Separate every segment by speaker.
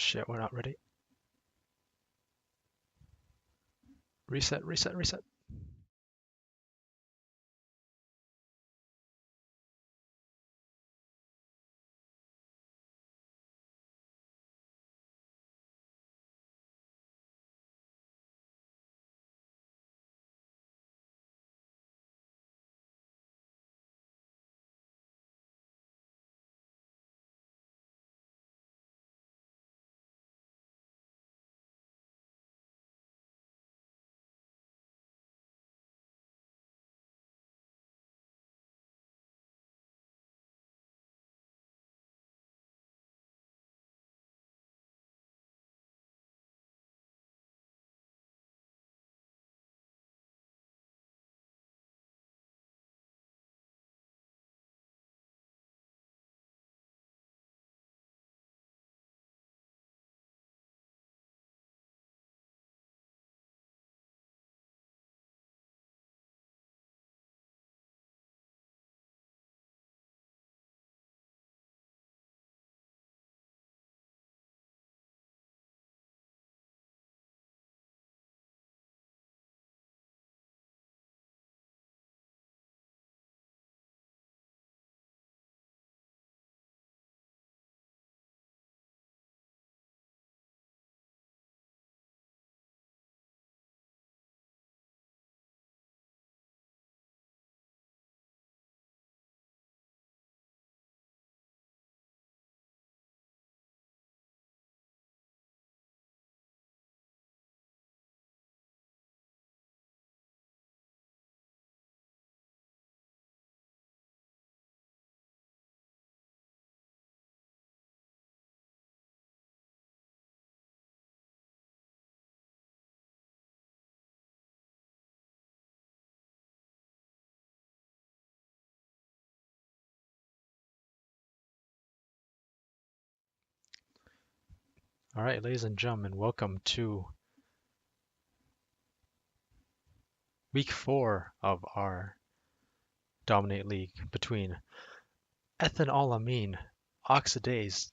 Speaker 1: Shit, we're not ready. Reset, reset, reset. All right, ladies and gentlemen, welcome to week 4 of our Dominate League between ethanolamine oxidase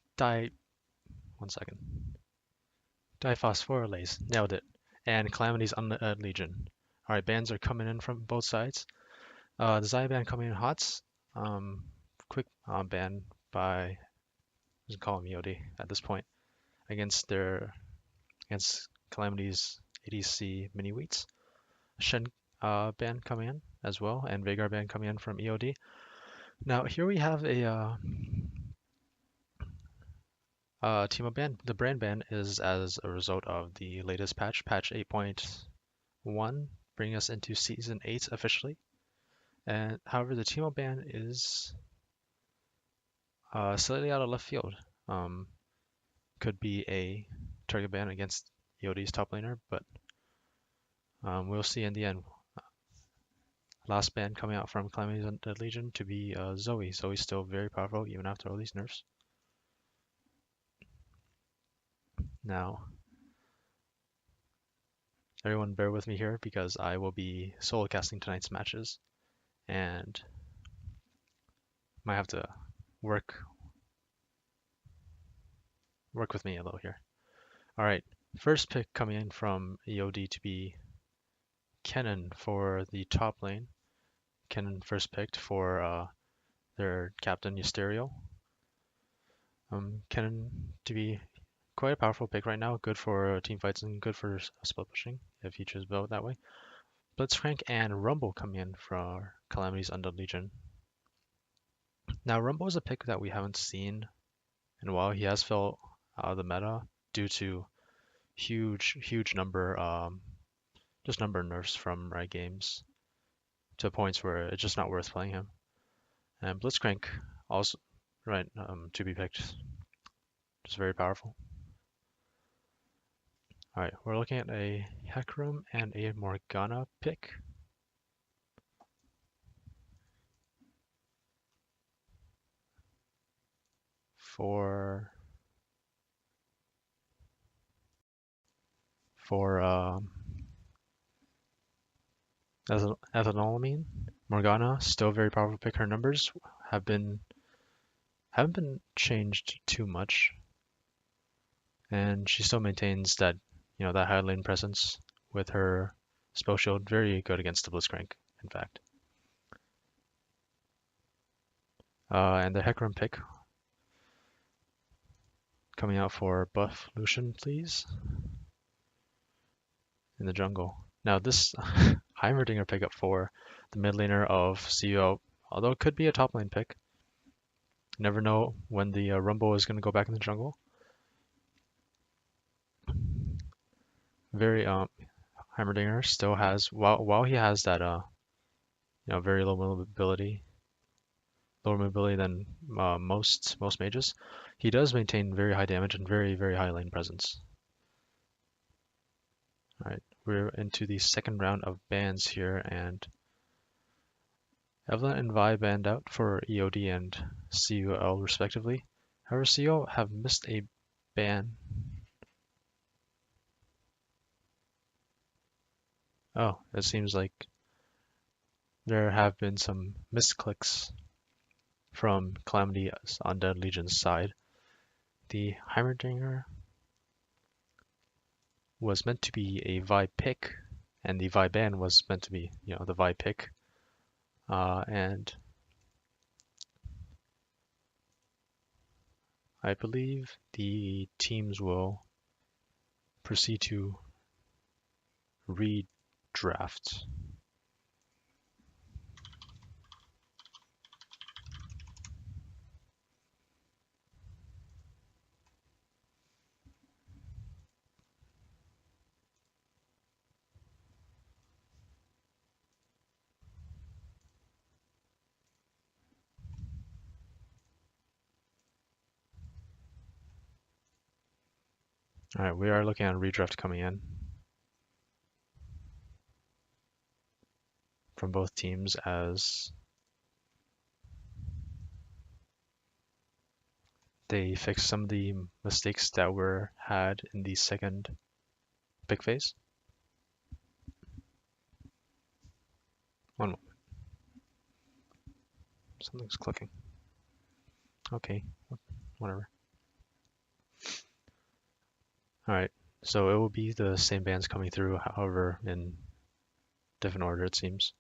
Speaker 1: diphosphorylase, nailed it, and Calamity's Undead Legion. All right, bans are coming in from both sides. The Zaya ban coming in hot. Quick ban by, let's call him EOD at this point, against Calamity's ADC mini wheats. Shen ban coming in as well, and Vagar ban coming in from EOD. Now here we have a Teemo ban. The brand ban is as a result of the latest patch, patch 8.1, bringing us into season 8 officially. And however, the Teemo ban is slightly out of left field. Could be a target ban against EOD's top laner, but we'll see in the end. Last ban coming out from Calamity's Undead Legion to be Zoe. Zoe's still very powerful even after all these nerfs. Now, everyone bear with me here because I will be solo casting tonight's matches and might have to work with me a little here. All right, first pick coming in from EOD to be Kennen for the top lane. Kennen first picked for their captain Eusterio. Kennen to be quite a powerful pick right now, good for team fights and good for spell pushing if you choose build that way. Blitzcrank and Rumble come in for Calamity's Undead Legion. Now Rumble is a pick that we haven't seen in a while. He has felt out of the meta due to huge number number of nerfs from Riot Games to points where it's just not worth playing him. And Blitzcrank also to be picked, just very powerful. All right, we're looking at a Hecarim and a Morgana pick. For ethanolamine, Morgana, still very powerful pick. Her numbers haven't been changed too much. And she still maintains that, that high lane presence with her spell shield. Very good against the Blitzcrank, in fact. And the Hecarim pick coming out for buff Lucian, please, in the jungle. Now this Heimerdinger pickup for the mid laner of CUL, although it could be a top lane pick. Never know when the Rumble is going to go back in the jungle. Very Heimerdinger still has, while he has that very low mobility, lower mobility than most mages, he does maintain very high damage and very, very high lane presence. Alright, we're into the second round of bans here, and Evelyn and Vi banned out for EOD and CUL respectively. However, CUL have missed a ban. Oh, it seems like there have been some misclicks from Calamity's Undead Legion's side. The Heimerdinger was meant to be a Vi pick, and the Vi ban was meant to be, the Vi pick. And I believe the teams will proceed to redraft. Alright, we are looking at a redraft coming in from both teams as they fix some of the mistakes that were had in the second pick phase. One moment. Something's clicking. Okay, whatever. Alright, so it will be the same bands coming through, however, in different order it seems.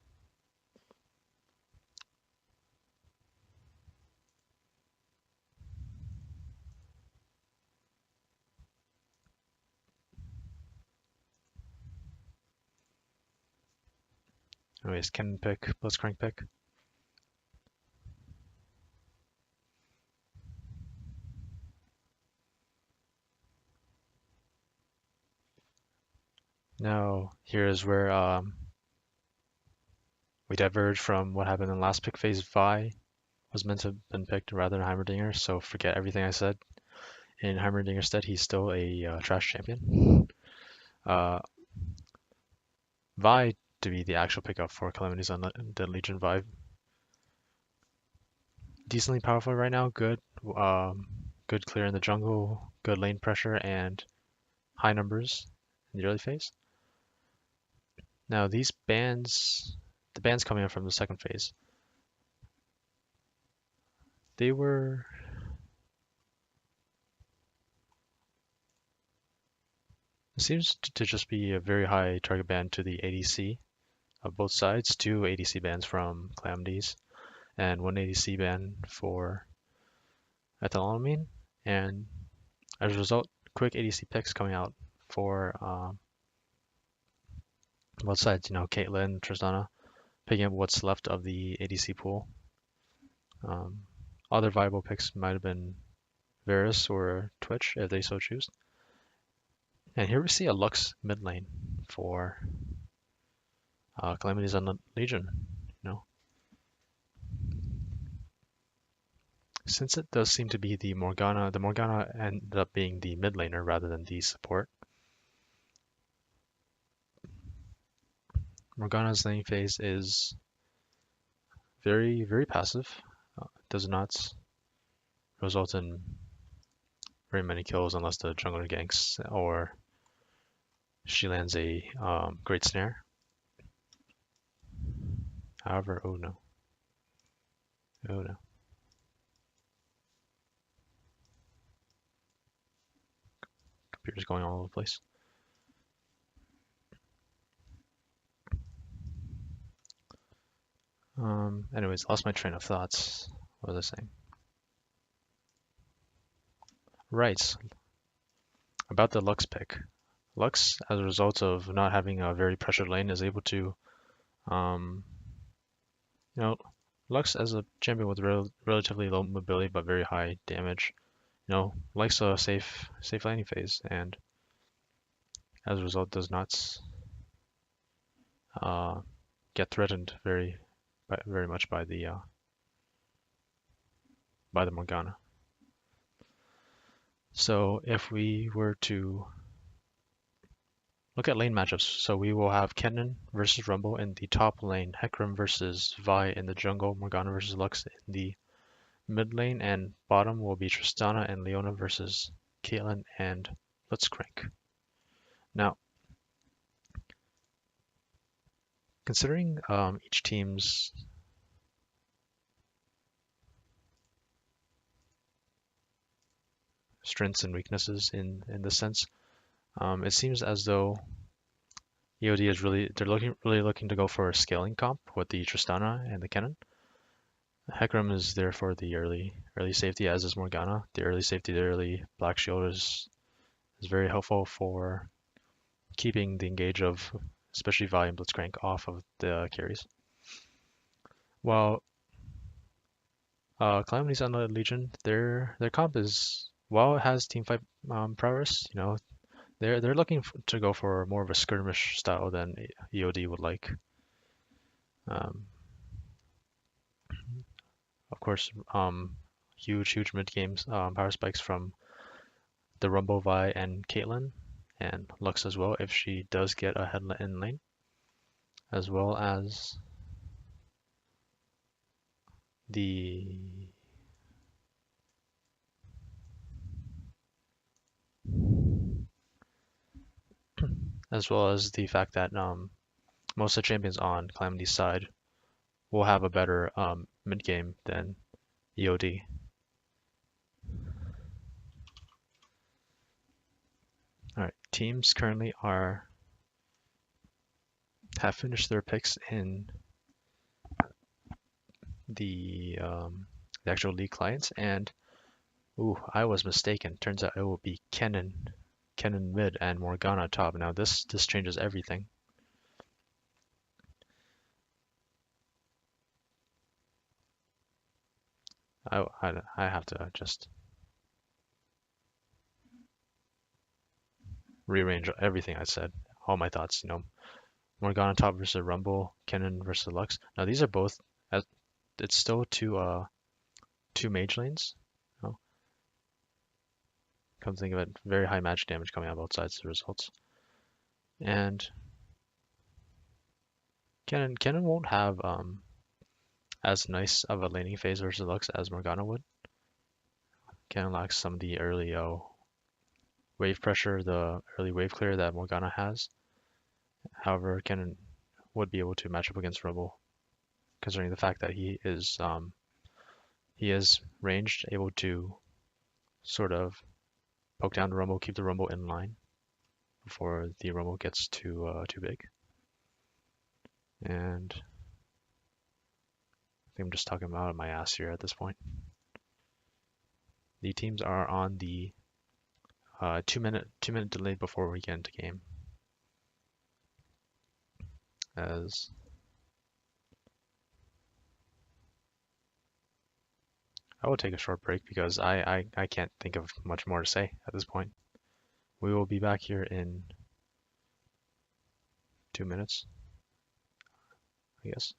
Speaker 1: Anyways, Cannon pick, Blitzcrank pick. Now, here's where we diverge from what happened in the last pick phase. Vi was meant to have been picked rather than Heimerdinger, so forget everything I said. In Heimerdinger's stead, he's still a trash champion. Vi to be the actual pickup for Calamity's Undead Legion. Vi decently powerful right now, good clear in the jungle, good lane pressure, and high numbers in the early phase. Now these bans, the bans coming up from the second phase, they were it seems to just be a very high target ban to the ADC of both sides, 2 ADC bans from Calamities and 1 ADC ban for ethylamine, and as a result, quick ADC picks coming out for both sides. Caitlyn, Tristana, picking up what's left of the ADC pool. Other viable picks might have been Varus or Twitch if they so choose. And here we see a Lux mid lane for Calamities on the Legion. Since it does seem to be the Morgana ended up being the mid laner rather than the support. Morgana's laning phase is very, very passive. Does not result in very many kills unless the jungler ganks or she lands a great snare. However, oh no. computer's going all over the place. Anyways, lost my train of thoughts. What was I saying? Right, about the Lux pick. Lux, as a result of not having a very pressured lane, is able to, um, you know, Lux as a champion with relatively low mobility but very high damage, likes a safe laning phase, and as a result does not uh, get threatened very much by the Morgana. So if we were to look at lane matchups, so we will have Kennen versus Rumble in the top lane, Hecarim versus Vi in the jungle, Morgana versus Lux in the mid lane, and bottom will be Tristana and Leona versus Caitlyn and Blitzcrank. Now, considering each team's strengths and weaknesses in this sense, it seems as though EOD is really looking to go for a scaling comp with the Tristana and the Kennen. Hecarim is there for the early safety, as is Morgana. The early safety, the early Black Shield is very helpful for keeping the engage of especially Vi and Blitzcrank off of the carries. While Calamity's Untitled Legion, their comp is, while it has teamfight prowess, they're looking to go for more of a skirmish style than EOD would like. Of course, huge mid games power spikes from the Rumble, Vi, and Caitlyn, and Lux as well if she does get ahead in lane, as well as the fact that most of the champions on Calamity's side will have a better mid game than EOD. All right, teams currently have finished their picks in the actual league clients, and I was mistaken. Turns out it will be Kennen mid and Morgana top. Now this changes everything. I have to just rearrange everything I said, all my thoughts. Morgana top versus Rumble, Kennen versus Lux. Now these are both, it's still two mage lanes. Come to think of it, very high magic damage coming out both sides of the results. And Kennen won't have as nice of a laning phase versus Lux as Morgana would. Kennen lacks some of the early wave pressure, the early wave clear that Morgana has. However, Kennen would be able to match up against Rumble, considering the fact that he is ranged, able to sort of poke down the Rumble, keep the Rumble in line before the Rumble gets too big. And I think I'm just talking out of my ass here at this point. The teams are on the 2-minute delay before we get into game. As I will take a short break because I can't think of much more to say at this point. We will be back here in 2 minutes, I guess.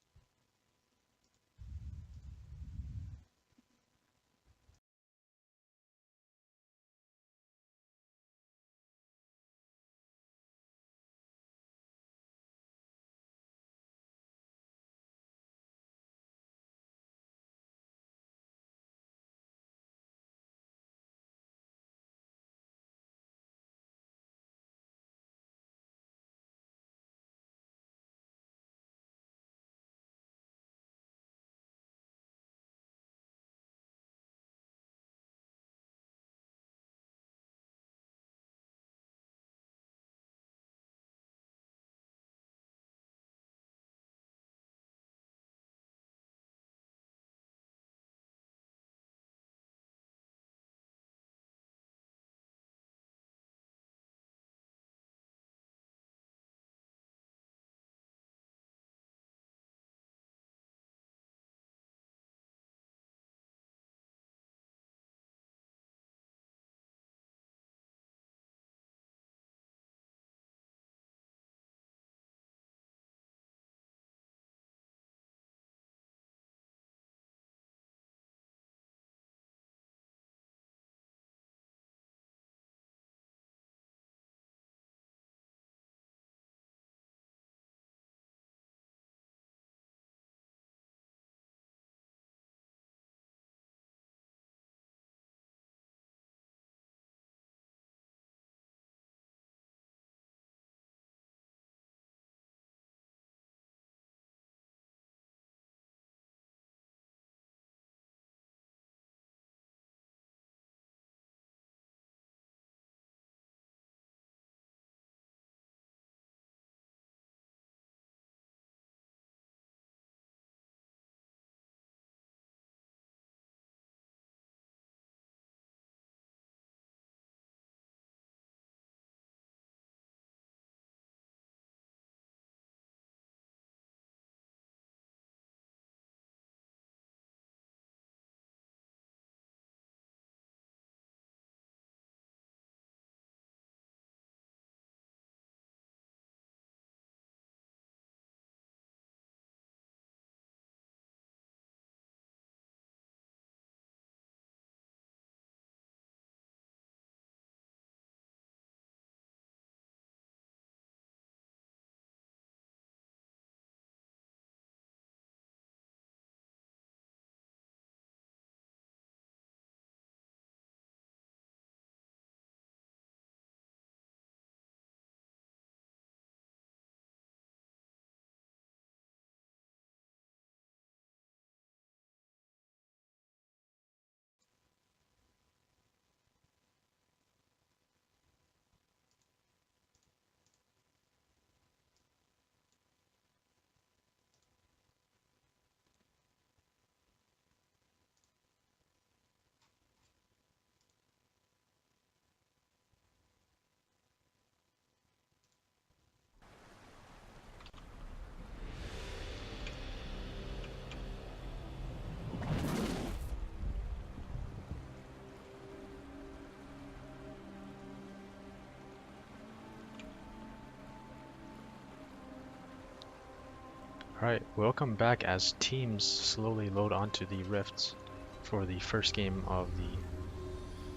Speaker 1: Alright, welcome back as teams slowly load onto the rifts for the first game of the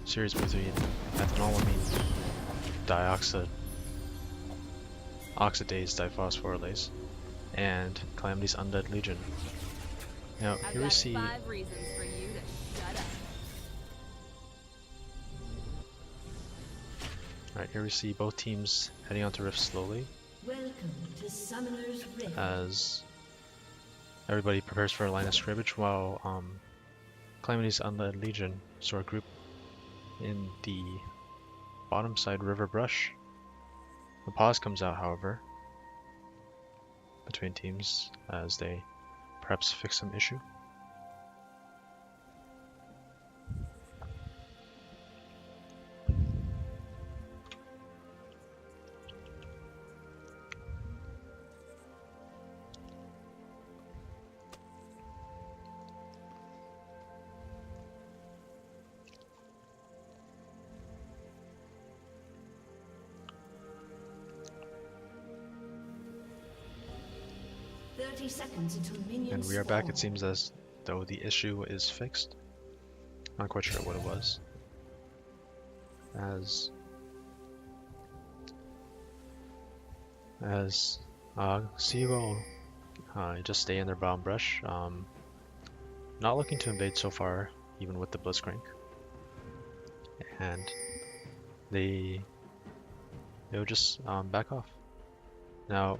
Speaker 1: series between ethanolamine dioxide oxidase diphosphorylase and Calamity's Undead Legion. Now here we see
Speaker 2: 5 reasons for you to shut up.
Speaker 1: Alright, here we see both teams heading onto rifts slowly
Speaker 3: Welcome to Summoner's Rift.
Speaker 1: as everybody prepares for a line of scrimmage while Calamity's Undead Legion sort of group in the bottom side river brush. A pause comes out, however, between teams as they perhaps fix some issue. And we are back. It seems as though the issue is fixed. Not quite sure what it was. As CUL just stay in their bottom brush. Not looking to invade so far, even with the Blitzcrank. And they'll just back off. Now,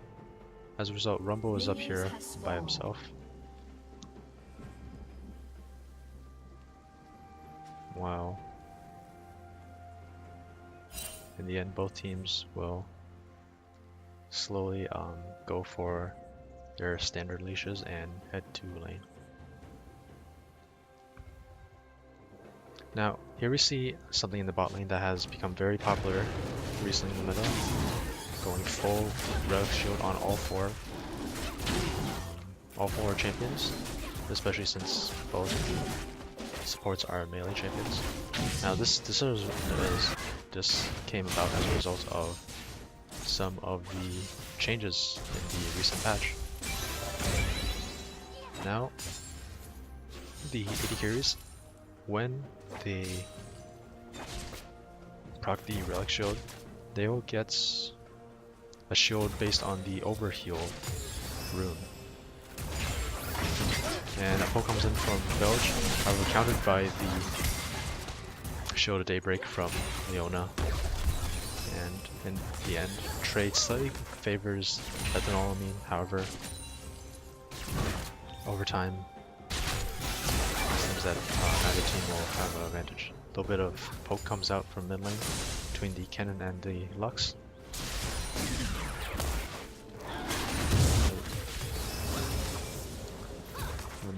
Speaker 1: as a result, Rumble is up here by himself. Wow. In the end, both teams will slowly go for their standard leashes and head to lane. Now, here we see something in the bot lane that has become very popular recently in the meta. Going full relic shield on all four champions, especially since both supports are melee champions. Now this came about as a result of some of the changes in the recent patch. Now the AD carries, when they proc the relic shield, they will get a shield based on the overheal rune. And a poke comes in from Belge, however countered by the Shield of Daybreak from Leona. And in the end, trade slightly favors ethanolamine, however, over time, it seems that neither team will have an advantage. A little bit of poke comes out from mid lane between the Kennen and the Lux.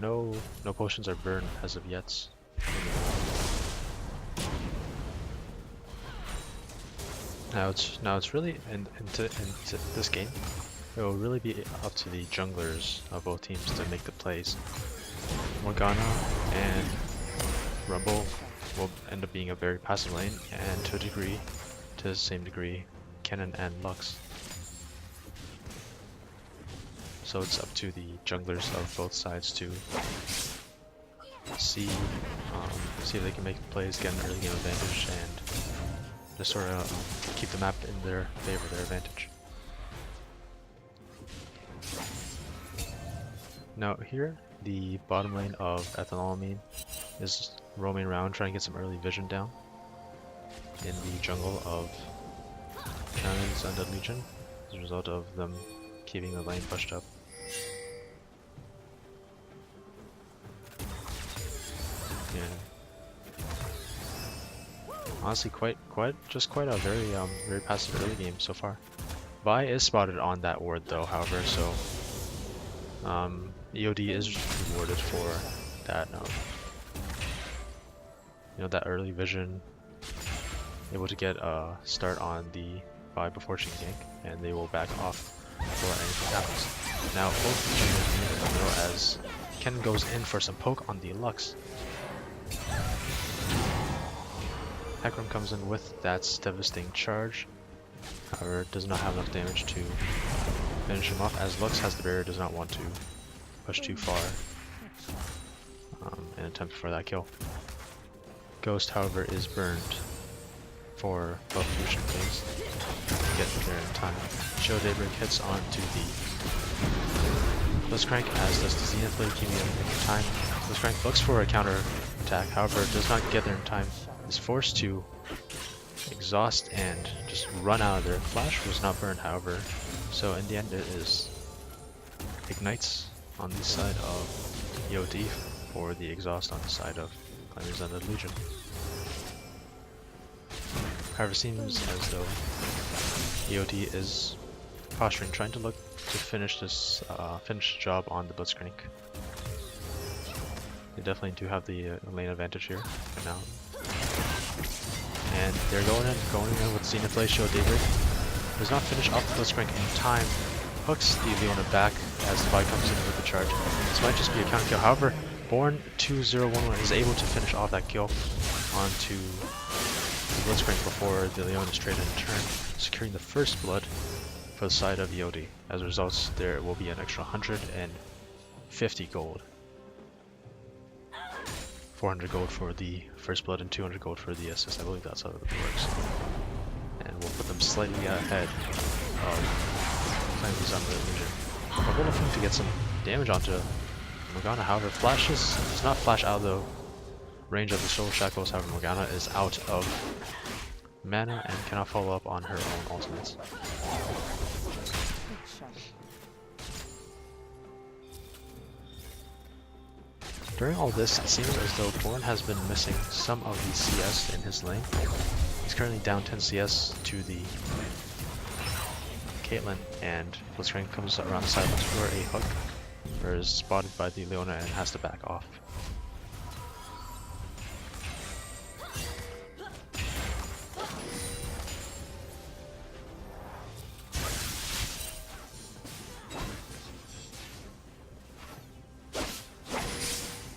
Speaker 1: No potions are burned as of yet. Now it's really into this game. It will really be up to the junglers of both teams to make the plays. Morgana and Rumble will end up being a very passive lane, and to the same degree, Kennen and Lux. So it's up to the junglers of both sides to see if they can make plays, get an early game advantage, and just sort of keep the map in their favor, their advantage. Now here, the bottom lane of ethanolamine is roaming around trying to get some early vision down in the jungle of Calamity's Undead Legion as a result of them keeping the lane pushed up. Yeah. Honestly, quite a very passive early game so far. Vi is spotted on that ward though, however, so EOD is rewarded for that that early vision, able to get a start on the Vi before she can gank, and they will back off before anything happens. Now both junglers as Ken goes in for some poke on the Lux. Hecarim comes in with that devastating charge, however does not have enough damage to finish him off as Lux has the barrier, does not want to push too far in an attempt for that kill. Ghost, however, is burned for Revolution phase. Get there in time. Show Daybreak hits onto the Blitzcrank, as does the Zenith Blade, keeping it in time. Blitzcrank looks for a counter attack, however, does not get there in time. Is forced to exhaust and just run out of there. Flash was not burned, however, so in the end it is ignites on the side of EOD for the exhaust on the side of Calamity's Undead Legion. However, it seems as though EOD is posturing, trying to look to finish this job on the Blitzcrank. They definitely do have the lane advantage here for now. And they're going in with Zenith Blade, Show Daybreak. Does not finish off the Blitzcrank in time. Hooks the Leona back as the bike comes in with the charge. This might just be a counter kill. However, Born 2011 is able to finish off that kill onto the Blitzcrank before the Leona is traded in turn, securing the first blood for the side of EOD. As a result, there will be an extra 150 gold. 400 gold for the first blood and 200 gold for the assist. I believe that's how it works. And we'll put them slightly ahead of Calamity's Undead Legion. But we're looking to get some damage onto Morgana. However, does not flash out of the range of the Soul Shackles. However, Morgana is out of mana and cannot follow up on her own ultimates. During all this, it seems as though Born has been missing some of the CS in his lane. He's currently down 10 CS to the Caitlyn, and Blitzcrank comes around the side looks for a hook, or is spotted by the Leona and has to back off.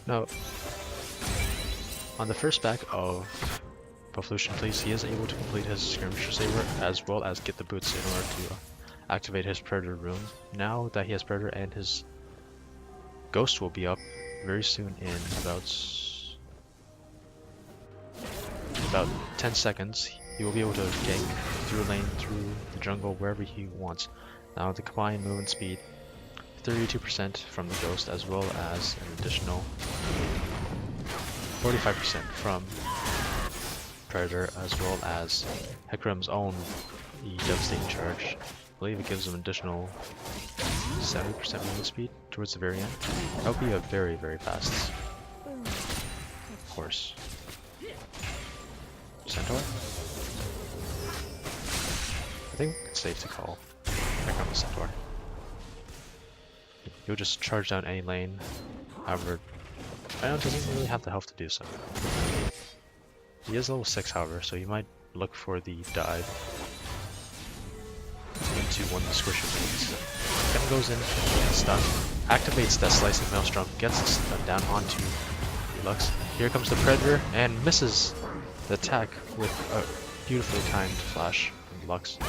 Speaker 1: Now, on the first back of Revolution Please, he is able to complete his Skirmisher Saber as well as get the boots in order to activate his Predator rune. Now that he has Predator and his Ghost will be up very soon in about 10 seconds, he will be able to gank through a lane, through the jungle, wherever he wants. Now the combined movement speed 32% from the Ghost, as well as an additional 45% from Predator, as well as Hecarim's own devastating charge. I believe it gives him additional 70% movement speed towards the very end. That would be a very, very fast horse. Centaur? I think it's safe to call Hecarim a Centaur. You'll just charge down any lane. However, Rhino doesn't really have the health to do so. He is level 6, however, so you might look for the dive into one of the squishy lanes. Then goes in, gets stunned, activates that slicing maelstrom, gets the stun down onto Lux. Here comes the Predator and misses the attack with a beautifully timed flash from Lux.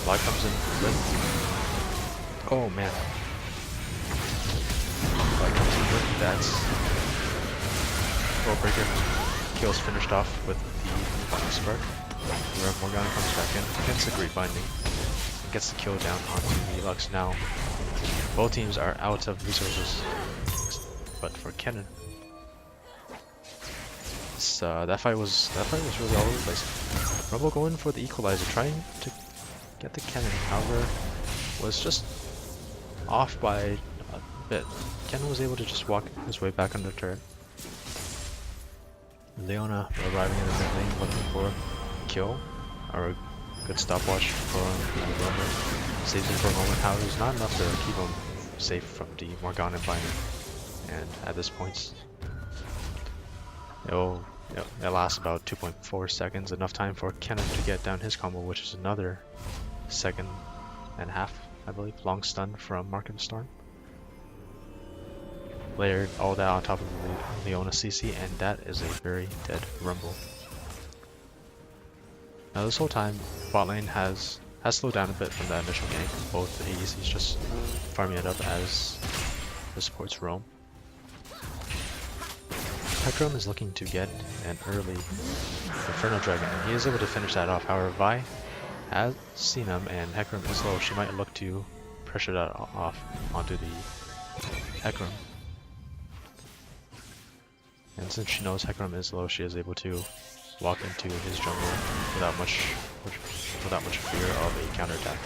Speaker 1: Light comes in with, oh man. Light comes in with that Worldbreaker. Kill's finished off with the Flying Spark. Where Morgana comes back in, gets the Great Binding, and gets the kill down onto the Lux. Now, both teams are out of resources, but for Kennen, that fight was really all over the place. Rumble going for the Equalizer, trying to get the Kennen, however, was just off by a bit. Kennen was able to just walk his way back under turret. Leona arriving in the mid lane looking for a kill, or a good stopwatch for Rumble. Saves him for a moment, however, it's not enough to keep him safe from the Morgana binding. And at this point, it'll last about 2.4 seconds, enough time for Kennen to get down his combo, which is another second and a half, I believe, long stun from Mark of the Storm. Layered all that on top of the Leona CC, and that is a very dead Rumble. Now this whole time, bot lane has has slowed down a bit from that initial gank. Both ADCs just farming it up as the supports roam. Hecarim is looking to get an early Inferno Dragon, and he is able to finish that off. However, Vi has seen him, and Hecarim is low. She might look to pressure that off onto the Hecarim. And since she knows Hecarim is low, she is able to walk into his jungle without much fear of a counterattack.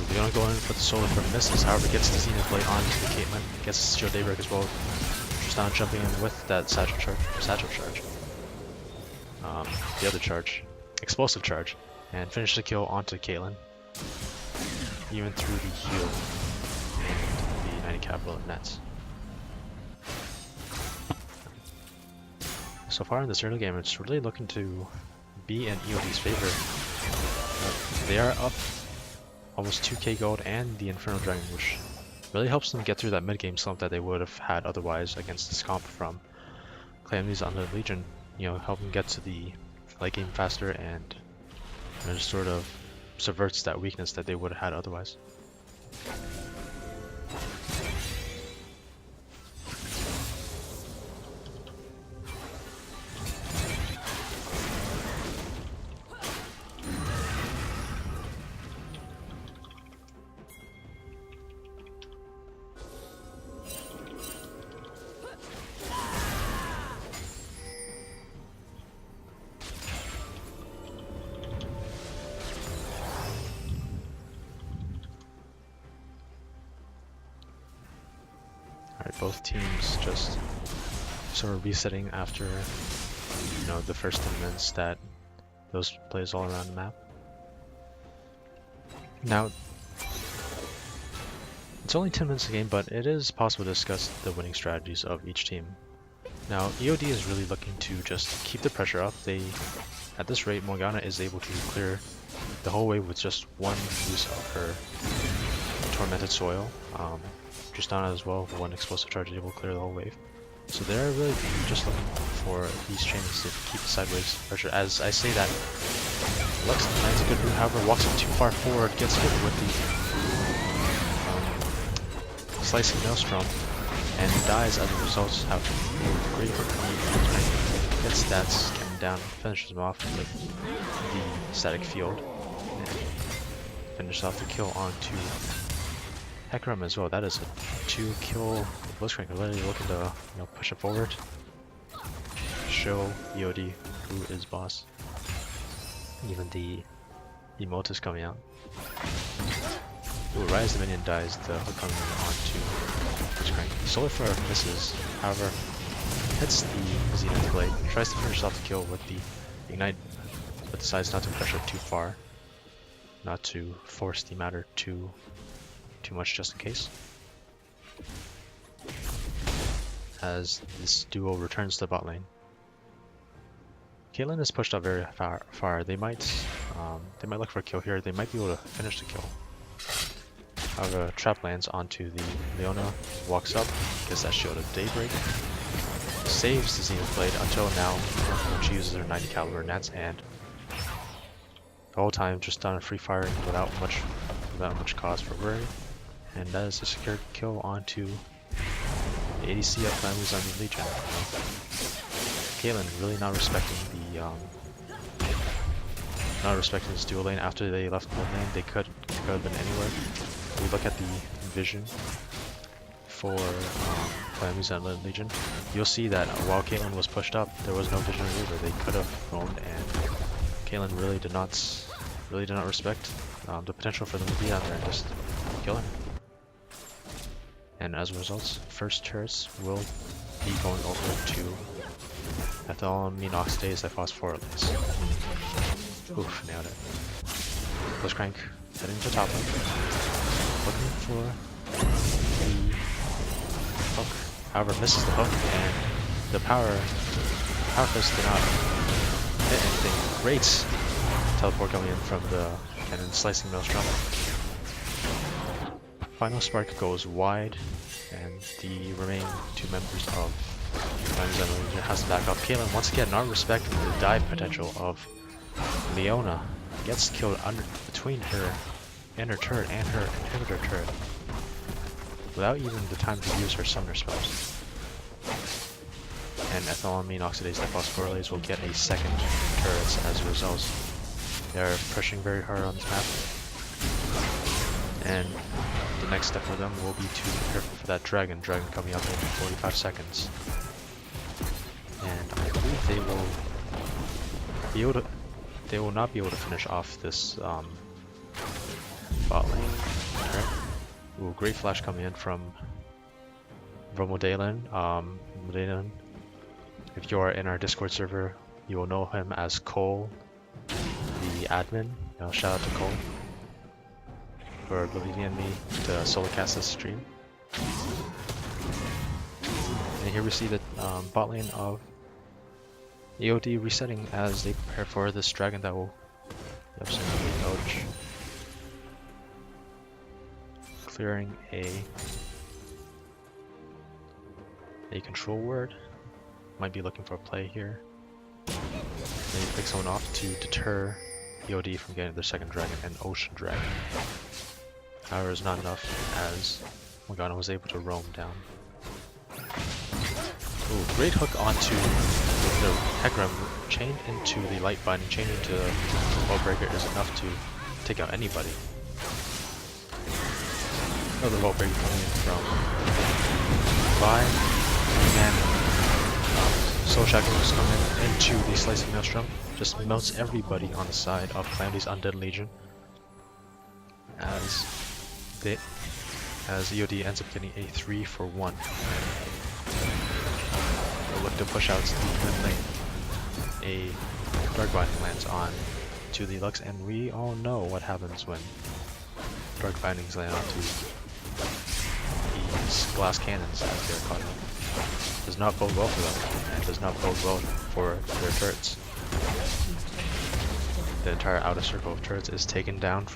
Speaker 1: They're gonna go in for the solar for misses, however gets the Zenith Blade onto the Caitlyn, gets Steel Daybreak as well. Tristan jumping in with that satchel charge. The other charge, explosive charge, and finish the kill onto Caitlyn. Even through the heal and the 90 capital nets. So far in this early game, it's really looking to be in EOD's favor. They are up almost 2k gold and the Inferno Dragon, which really helps them get through that mid-game slump that they would have had otherwise against this comp from Calamity's Untitled Legion. You know, help them get to the late game faster, and just sort of subverts that weakness that they would have had otherwise. Alright, both teams just sort of resetting after, you know, the first 10 minutes that those plays all around the map. Now, it's only 10 minutes a game, but it is possible to discuss the winning strategies of each team. Now, EOD is really looking to just keep the pressure up. At this rate, Morgana is able to clear the whole wave with just one use of her Tormented Soil. Tristana as well, one explosive charge is able to clear the whole wave. So they're really just looking for these chains to keep the sideways pressure. As I say that, Lux finds a good route, however walks up too far forward, gets hit with the Slicing Maelstrom, and dies as a result. However, great gets stats, coming down, finishes him off with the Static Field, and finishes off the kill onto Hecarim as well. That is a 2-kill Blitzcrank. Really looking to, you know, push it forward, show EOD who is boss. Even the emote is coming out. Ooh, right as the minion dies, the hook coming onto Blitzcrank. Solar Flare misses, however, hits the Zenith Blade, tries to finish off the kill with the Ignite, but decides not to pressure too far, not to force the matter too much just in case. As this duo returns to the bot lane. Caitlyn is pushed up very far. They might look for a kill here. They might be able to finish the kill. However, trap lands onto the Leona, walks up, gets that Shield of Daybreak, saves the Zenith Blade until now when she uses her 90 caliber nets, and the whole time just done a free firing without much cause for worry. And that is a secure kill onto the ADC of Calamity's Untitled Legion. Caitlyn really not respecting this dual lane. After they left the lane, they could have been anywhere. If we look at the vision for Calamity's Untitled Legion, you'll see that while Caitlyn was pushed up, there was no vision of river. They could have roamed, and Caitlyn really did not respect the potential for them to be out there and just kill her. And as a result, first turrets will be going over to ethylamine oxidase phosphorylase. Oof, nailed it. Blitzcrank heading to top lane, looking for the hook. However, misses the hook, and the power fist did not hit anything. Great teleport coming in from the cannon, Slicing Maelstrom. Final Spark goes wide, and the remaining two members of Legion has to back up. Caitlyn, once again, not respecting the dive potential of Leona. Gets killed between her inner turret and her inhibitor turret, without even the time to use her summoner spells. And ethylamine oxidase diphosphorylase will get a second turret as a result. They're pushing very hard on this map. And the next step for them will be to prepare for that dragon. Dragon coming up in 45 seconds. And I believe they will not be able to finish off this bot lane. Right? Ooh, great flash coming in from Romodalen. Romodalen, if you are in our Discord server, you will know him as CUL, the admin. Shout out to CUL for believing in me to solo cast this stream. And here we see the bot lane of EOD resetting as they prepare for this dragon that will ouch. Clearing a control word. Might be looking for a play here. Maybe pick someone off to deter EOD from getting their second dragon, an ocean dragon. However, it's not enough as Morgana was able to roam down. Ooh, great hook onto the Hecarim, chained into the light binding, chained into the wall breaker is enough to take out anybody. Another wall breaker coming in from Vi, and Soul Shackles coming into the Slicing Maelstrom, just melts everybody on the side of Calamity's Undead Legion as EOD ends up getting a 3-for-1. They'll look to push out the mid lane. A Dark Binding lands on to the Lux, and we all know what happens when Dark Bindings land onto these glass cannons as they're caught up. Does not bode well for them, and does not bode well for their turrets. The entire outer circle of turrets is taken down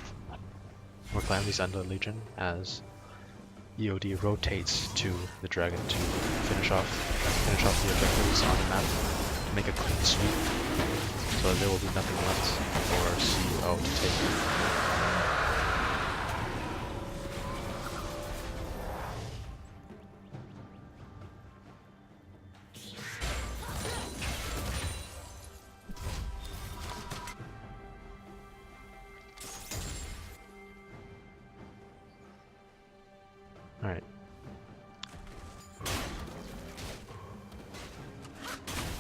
Speaker 1: for Calamity's Undead Legion as EOD rotates to the dragon to finish off the objectives on the map, to make a clean sweep, so that there will be nothing left for CUL to take. Alright.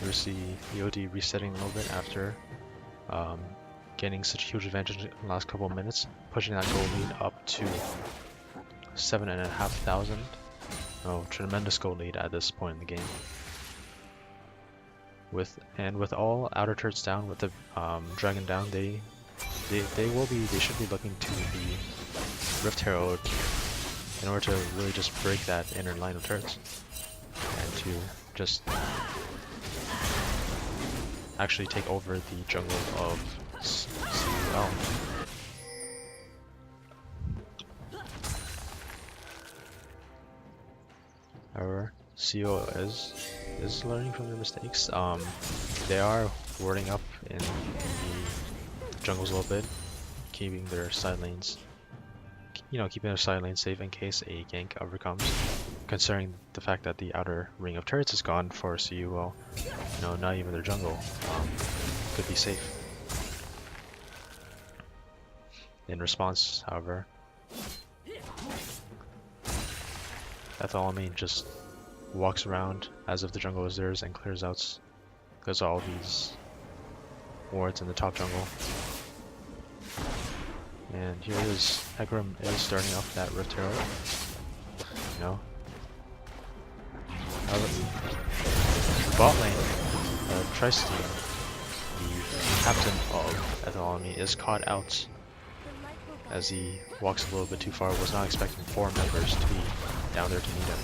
Speaker 1: We see EOD resetting a little bit after gaining such a huge advantage in the last couple of minutes, pushing that gold lead up to 7,500. Oh, tremendous gold lead at this point in the game. With all outer turrets down, with the dragon down, they should be looking to the Rift Herald in order to really just break that inner line of turrets and to just actually take over the jungle of CUL. However, CUL is learning from their mistakes. They are warding up in the jungles a little bit, keeping their side lanes, keeping their side lane safe in case a gank overcomes. Considering the fact that the outer ring of turrets is gone for CUL, not even their jungle could be safe. In response, however, Ethylamine just walks around as if the jungle is theirs and clears all these wards in the top jungle. And here is Hecarim is starting off that Rift Herald. The bot lane, Tristan, the captain of Ethylamine, is caught out as he walks a little bit too far. Was not expecting 4 members to be down there to meet him.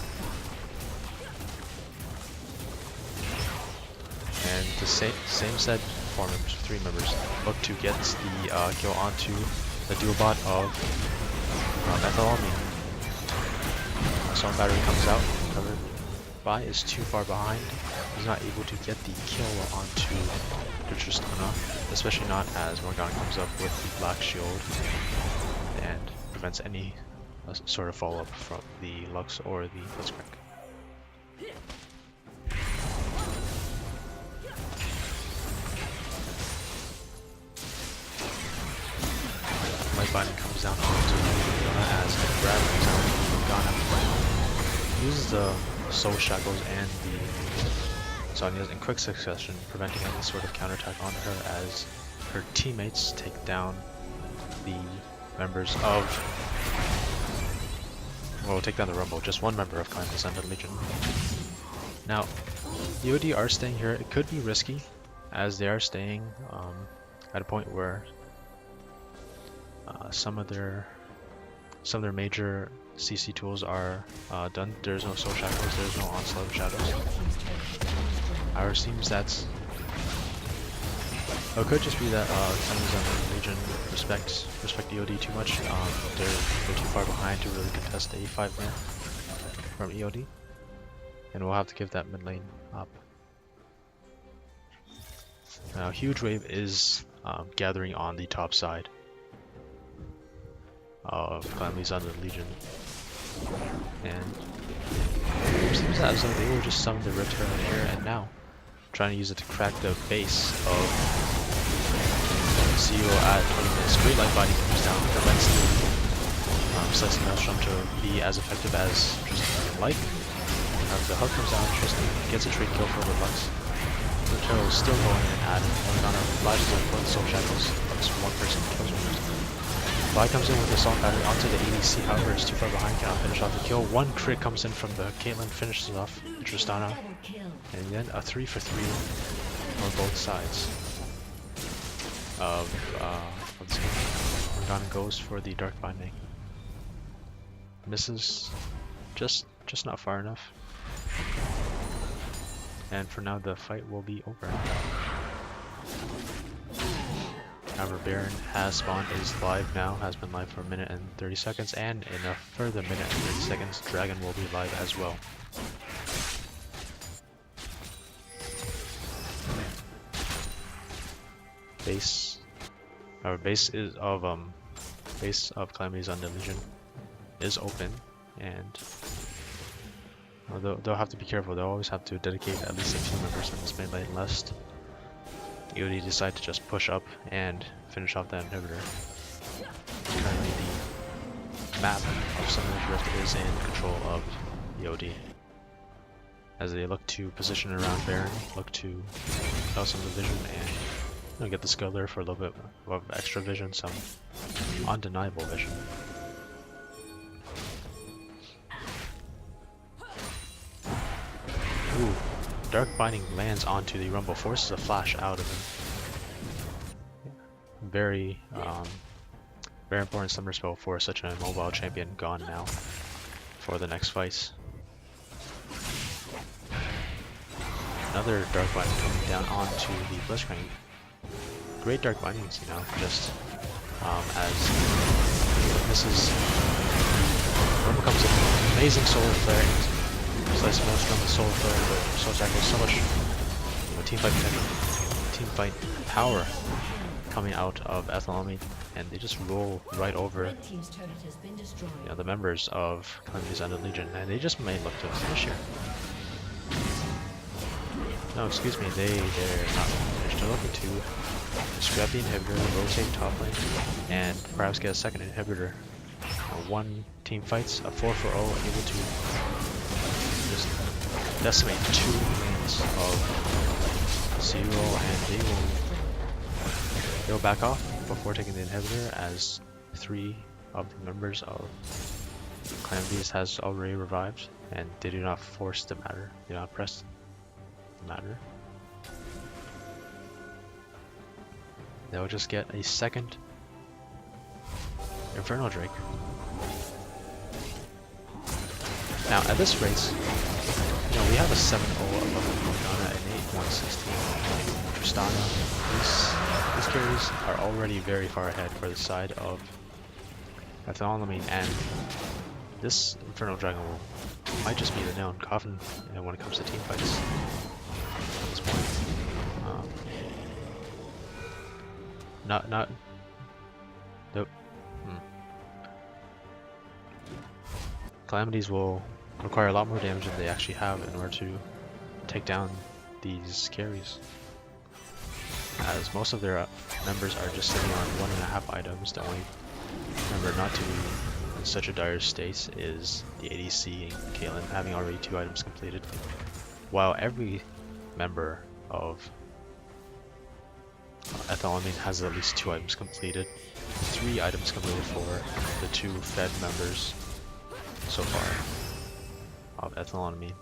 Speaker 1: And the same said 3 members look to get the kill onto the dual bot of Ethylamine. Storm battery comes out, covered. Vi is too far behind. He's not able to get the kill onto the Tristana, especially not as Morgana comes up with the Black Shield and prevents any sort of follow-up from the Lux or the Blitzcrank. Light Binding comes down onto Morgana as Brad comes out. Morgana uses the Soul Shackles and the Sonya's in quick succession, preventing any sort of counterattack on her as her teammates take down the members of... well, take down the Rumble, just one member of Calamity Undead Legion. Now, EOD are staying here. It could be risky, as they are staying at a point where some of their major CC tools are done. There's no Soul Shackles, there's no Onslaught of Shadows. However, it seems that's... it could just be that Calamity Undead Legion respect EOD too much. They're too far behind to really contest a 5-man from EOD. And we'll have to give that mid lane up. Now, Huge Wave is gathering on the top side of Calamity Undead Legion, and it seems as though they will just summon the Rift Herald here and now, trying to use it to crack the base of CUL at 20 minutes. Great Light Body comes down, prevents the Slicing Maelstrom to be as effective as Tristan would like. The hook comes down, Tristan gets a trade kill for the Lux. Rift Herald is still going in and adding. Morgana flashes in for the Soul Shackles. Lux one person kills one person. Vi comes in with the Assault Battery onto the ADC, however is too far behind, cannot finish off the kill. One crit comes in from the Caitlyn, finishes off Tristana, and then a 3-for-3 on both sides of this game. Morgana goes for the Dark Binding. Misses, just not far enough. And for now the fight will be over. However, Baron has spawned, is live now, has been live for a minute and 30 seconds, and in a further minute and 30 seconds, Dragon will be live as well. Our base of Calamity's Undead Legion is open, and they'll have to be careful. They'll always have to dedicate at least a few members in this main lane lest EOD decide to just push up and finish off that inhibitor. Currently the map of Summoner's Rift is in control of EOD. As they look to position around Baron, look to kill some of the vision and get the skill there for a little bit of extra vision, some undeniable vision. Ooh. Dark Binding lands onto the Rumble, forces a flash out of him. Very important summoner spell for such an immobile champion, gone now for the next fights. Another Dark Binding coming down onto the Blitzcrank. Great Dark Bindings, you know, just as misses. Rumble comes in, amazing Solar Flare. Slice Maelstrom, the Soul Flare, but Soul Shackle, so much team fight potential, team fight power coming out of Ethylomine, and they just roll right over the members of Calamity's Undead Legion, and they just may look to finish here. No, excuse me, they're not finished. They're looking to scrap the inhibitor, rotate top lane, and perhaps get a second inhibitor. One team fights, a 4-for-0, able to just decimate 2 lanes of CUL, and they'll back off before taking the inhibitor, as 3 of the members of Calamity's has already revived, and they do not force the matter, do not press the matter. They'll just get a second Infernal Drake. Now, at this rate, we have a 7-0 above Morgana and 8-116 Tristana. These carries are already very far ahead for the side of Ethylomine, and this Infernal Dragon will might just be the nail in the coffin when it comes to team fights at this point. Not. Nope. Calamities will require a lot more damage than they actually have in order to take down these carries, as most of their members are just sitting on 1.5 items. The only member not to be in such a dire state is the ADC and Caitlyn, having already 2 items completed, while every member of Ethylamine has at least 2 items completed, 3 items completed for the 2 Fed members so far of Ethylamine.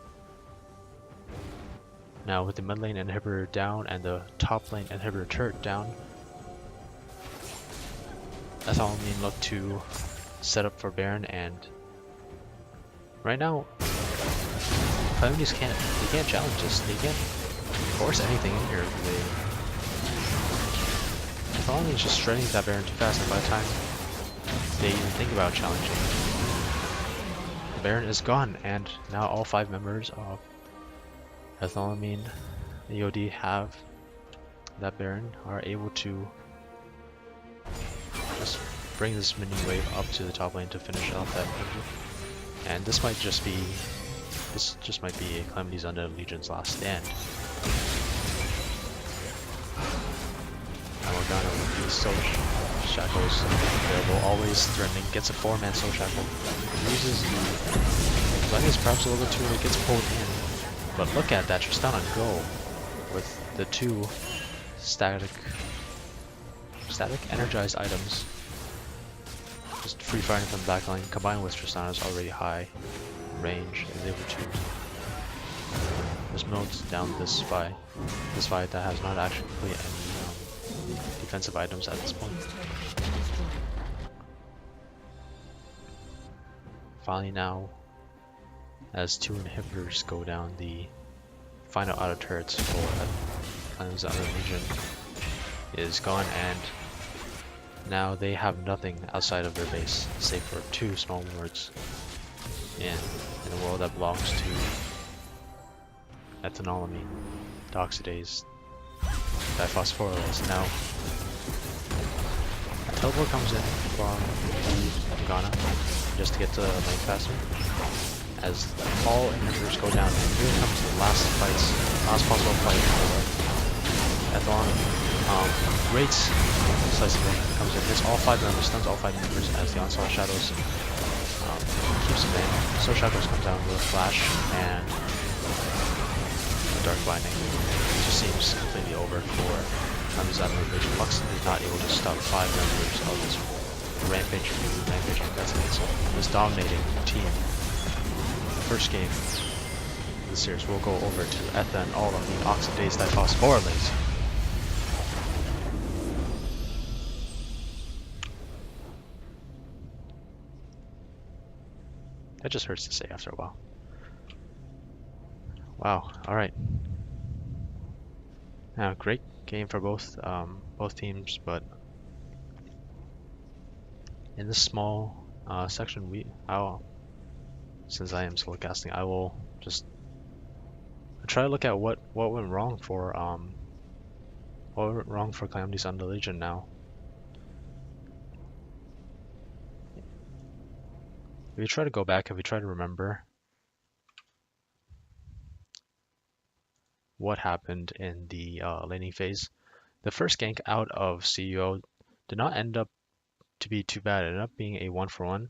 Speaker 1: Now with the mid lane inhibitor down and the top lane inhibitor turret down, Ethylamine look to set up for Baron, and right now Calamities can't challenge this. They can't force anything in here. Ethylamine's just shredding that Baron too fast, and by the time they even think about challenging, the Baron is gone, and now all 5 members of Ethylamine EOD have that Baron, are able to just bring this minion wave up to the top lane to finish off that energy. And this just might be Calamity's Undead Legion's last stand. And Morgana with these soul shackles available, always threatening, gets a 4-man soul shackle, uses the Lenny's perhaps a little bit too early, gets pulled in. But look at that, Tristana go with the 2 static energized items. Just free firing from the backline, combined with Tristana's already high range, is able to just melt down this fight that has not actually any defensive items at this point. Finally now, as 2 inhibitors go down, the final auto turrets for Clan's Other Legion is gone, and now they have nothing outside of their base, save for 2 small wards in a world that belongs to Ethanolamine, Doxidase, Diphosphorylase. Now, a teleport comes in from Morgana just to get to the lane faster, as all inhibitors go down, and here comes the last possible fight for Ethanolamine. Great slice of it comes in, hits all 5 members, stuns all 5 members as the Onslaught Shadows keeps him in. So Shadows comes down with a flash and a Dark Binding. It just seems completely over for Untitled Chapter. Lux is not able to stop 5 members of this rampaging, that's this dominating team. The first game of the series will go over to Etha and all of the Oxidase Diphosphorylase. That just hurts to say after a while. Wow, alright. Now, great game for both teams, but in this small section, since I am solo casting, I will just try to look at what went wrong for Calamity's Undead Legion now. If we try to go back, if we try to remember what happened in the laning phase, the first gank out of CUL did not end up to be too bad. It ended up being a 1-for-1.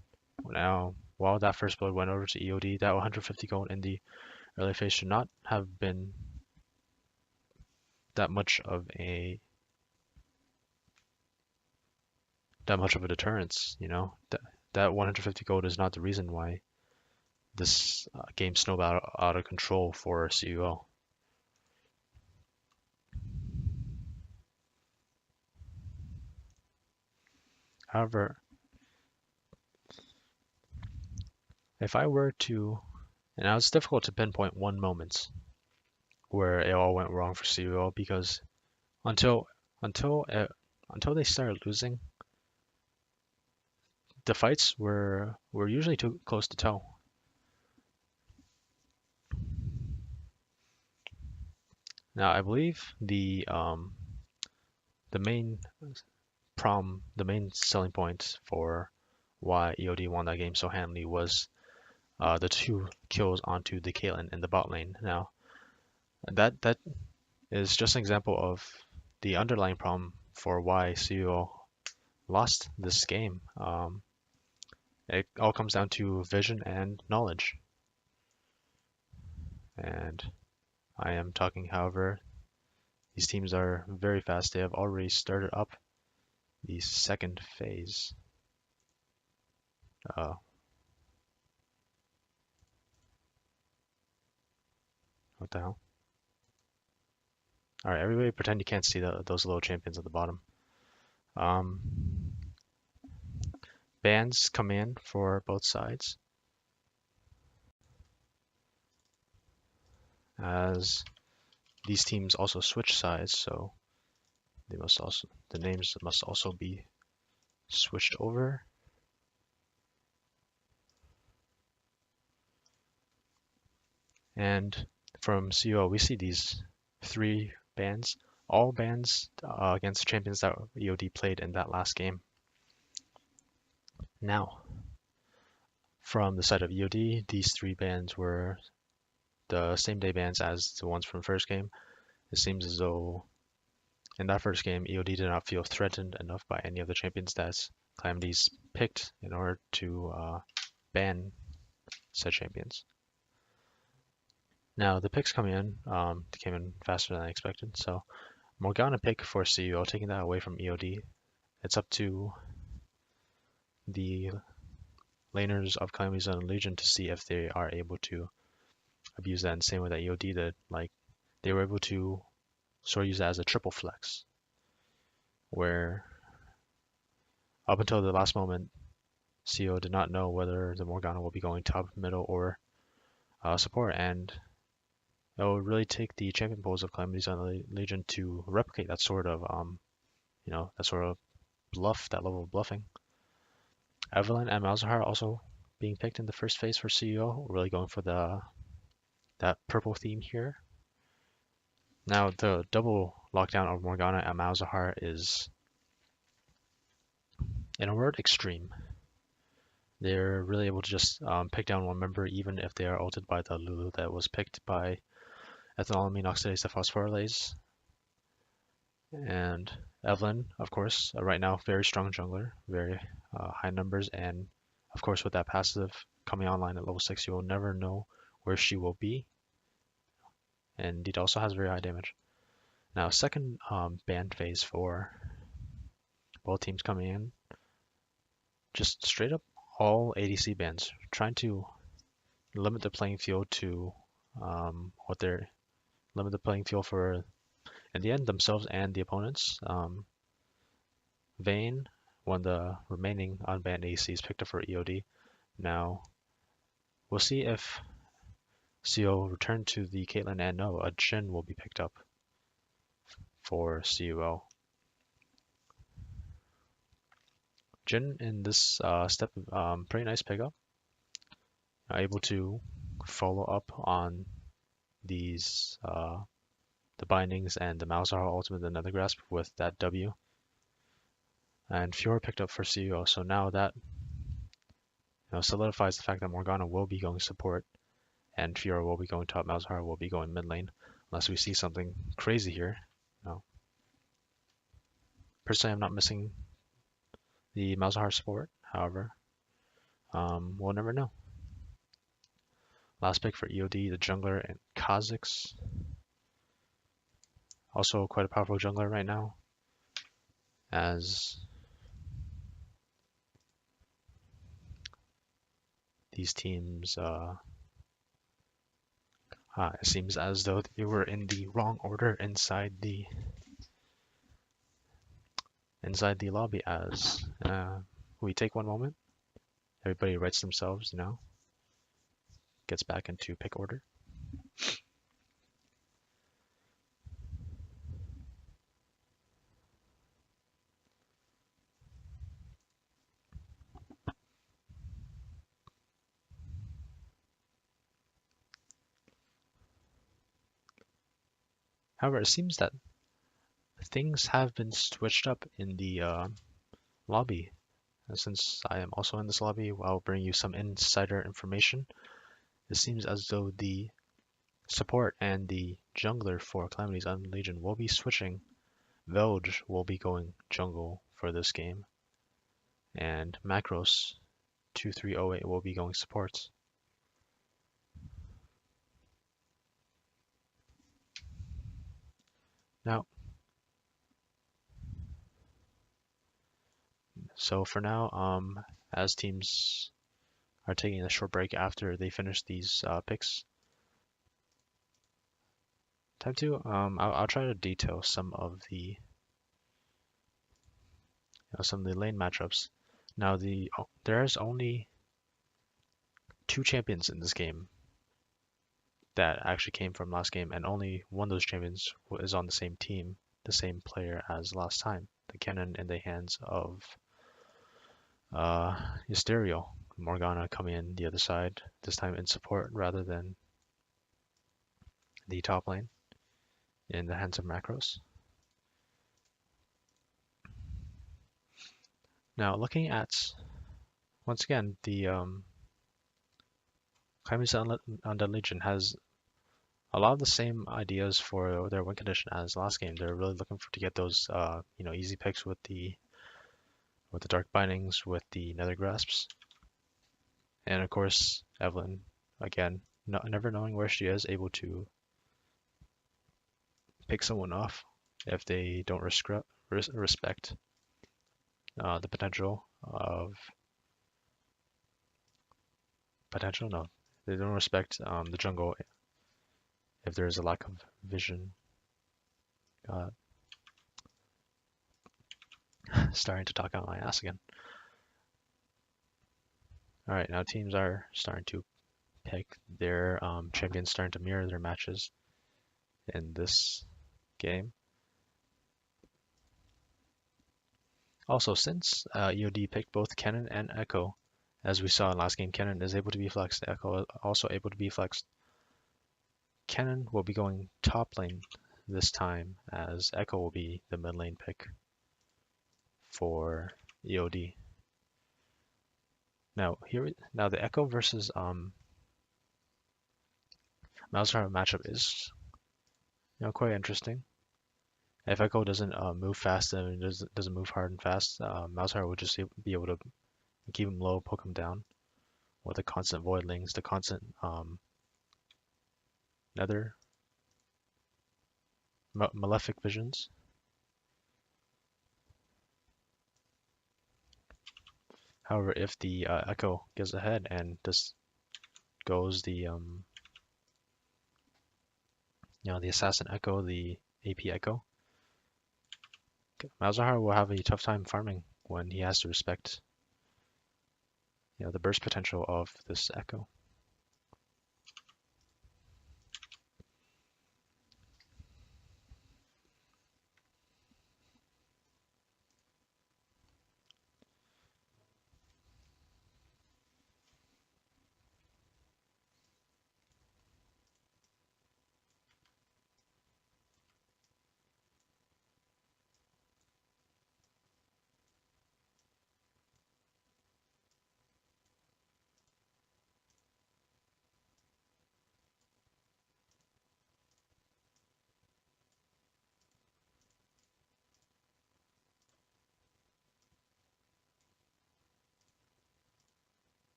Speaker 1: Now, while that first blood went over to EOD, that 150 gold in the early phase should not have been that much of a deterrence, you know. That 150 gold is not the reason why this game snowballed out of control for CUL. However, if I were to, and now it's difficult to pinpoint one moment where it all went wrong for CUL, because until they started losing, the fights were usually too close to tell. Now I believe the main the main selling point for why EOD won that game so handily was the 2 kills onto the Caitlyn in the bot lane. Now that is just an example of the underlying problem for why CUL lost this game. It all comes down to vision and knowledge. And I am talking, however, these teams are very fast. They have already started up the second phase. What the hell? Alright, everybody pretend you can't see those little champions at the bottom. Bans come in for both sides, as these teams also switch sides, so the names must also be switched over. And from CUL, we see these 3 bans, all bans against champions that EOD played in that last game. Now, from the side of EOD, these 3 bans were the same day bans as the ones from first game. It seems as though in that first game, EOD did not feel threatened enough by any of the champions that Calamities picked in order to ban said champions. Now the picks coming in came in faster than I expected. So Morgana pick for CUL, taking that away from EOD. It's up to the laners of Calamities and Legion to see if they are able to abuse that in the same way that EOD did. Like, they were able to sort of use that as a triple flex, where up until the last moment, CUL did not know whether the Morgana will be going top, middle, or support, and it will really take the champion pools of Calamities and Legion to replicate that sort of, that sort of bluff, that level of bluffing. Evelynn and Malzahar also being picked in the first phase for CUL, really going for that purple theme here. Now the double lockdown of Morgana and Malzahar is, in a word, extreme. They're really able to just pick down one member even if they are ulted by the Lulu that was picked by ethanolamine oxidase to phosphorylase. And Evelynn, of course, right now, very strong jungler, very high numbers, and of course with that passive coming online at level 6, you will never know where she will be. And it also has very high damage. Now, second ban phase for both teams coming in, just straight up all ADC bans, trying to limit the playing field to limit the playing field for, in the end, themselves and the opponents. Vayne, one of the remaining unbanned ADCs, picked up for EOD. Now, we'll see if CUL return to the Caitlyn, and no, a Jhin will be picked up for CUL. Jhin in this step, pretty nice pickup. Able to follow up on these the bindings and the Malzahar ultimate and Nether Grasp with that W. And Fiora picked up for CUL, so now that solidifies the fact that Morgana will be going support and Fiora will be going top, Malzahar will be going mid lane, unless we see something crazy here. No. Personally, I'm not missing the Malzahar support, however, we'll never know. Last pick for EOD, the jungler, and Kha'Zix. Also quite a powerful jungler right now, as these teams, it seems as though they were in the wrong order inside the lobby. As we take one moment, everybody writes themselves, gets back into pick order. However, it seems that things have been switched up in the lobby. And since I am also in this lobby, I'll bring you some insider information. It seems as though the support and the jungler for Calamity's Undead Legion will be switching. Velge will be going jungle for this game, and Macros 2308 will be going support. Now, so for now, as teams are taking a short break after they finish these picks, time to I'll try to detail some of the lane matchups. Now there's only 2 champions in this game that actually came from last game, and only one of those champions is on the same team, the same player as last time. The cannon in the hands of Mysterio. Morgana coming in the other side, this time in support rather than the top lane in the hands of Macros. Now looking at, once again, the Chinese Undead Legion has a lot of the same ideas for their win condition as last game. They're really looking to get those easy picks with the dark bindings, with the nether grasps, and of course Evelyn, again, never knowing where she is, able to pick someone off if they don't respect the potential. No, they don't respect the jungle if there is a lack of vision. Uh, Starting to talk out my ass again. All right, now teams are starting to pick their champions, starting to mirror their matches in this game. Also, since EOD picked both Kennen and Echo, as we saw in last game, Kennen is able to be flexed, Echo also able to be flexed. Kennen will be going top lane this time, as Echo will be the mid lane pick for EOD. Now the Echo versus Malzahar matchup is quite interesting. If Echo doesn't move fast and doesn't move hard and fast, Malzahar will just be able to keep him low, poke him down with the constant voidlings, the constant nether malefic visions. However, if the Echo gets ahead and just goes the the Assassin Echo, the AP Echo, Malzahar will have a tough time farming when he has to respect the burst potential of this Echo.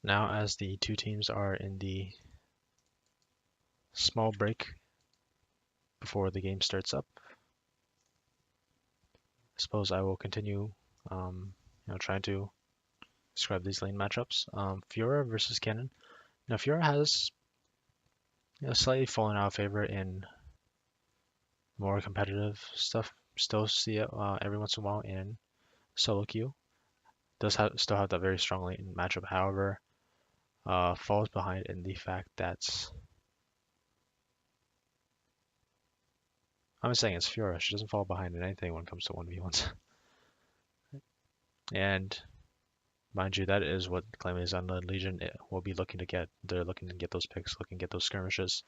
Speaker 1: Now, as the two teams are in the small break before the game starts up, I suppose I will continue, trying to describe these lane matchups. Fiora versus Cannon. Now, Fiora has slightly fallen out of favor in more competitive stuff. Still see it every once in a while in solo queue. Does still have that very strong lane matchup. However, falls behind in the fact that I'm saying it's Fiora. She doesn't fall behind in anything when it comes to 1v1s. And mind you, that is what Calamity's Undead Legion will be looking to get. They're looking to get those picks, looking to get those skirmishes.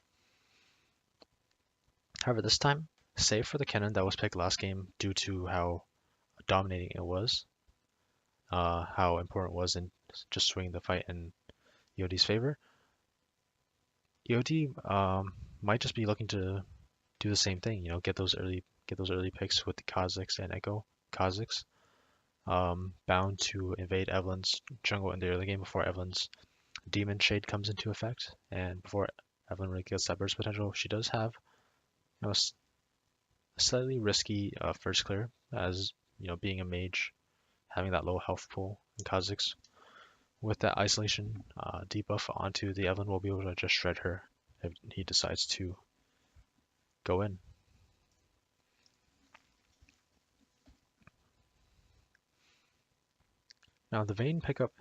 Speaker 1: However, this time, save for the cannon that was picked last game due to how dominating it was, how important it was in just swinging the fight in EOD's favor. EOD might just be looking to do the same thing, get those early picks with the Kha'Zix and Echo Kha'Zix, bound to invade Evelyn's jungle in the early game before Evelyn's Demon Shade comes into effect, and before Evelyn really gets that burst potential. She does have a slightly risky first clear, as being a mage, having that low health pool in Kha'Zix. With that isolation debuff onto the Evelyn, will be able to just shred her if he decides to go in. Now the Vayne pickup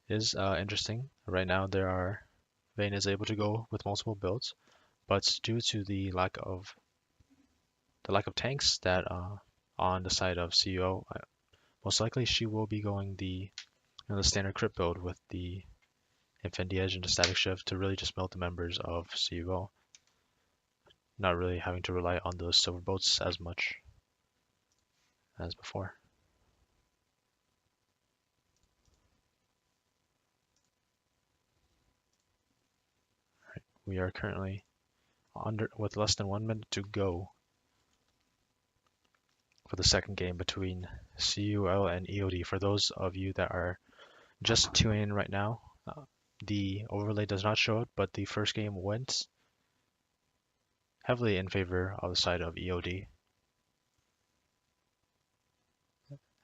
Speaker 1: is interesting. Right now Vayne is able to go with multiple builds, but due to the lack of tanks that on the side of CUL, most likely she will be going the standard crit build with the Infinity Edge and the Static Shift to really just melt the members of CUL, not really having to rely on those silver boats as much as before. We are currently with less than 1 minute to go for the second game between CUL and EOD. For those of you that are just tuning in right now, the overlay does not show it, but the first game went heavily in favor of the side of EOD,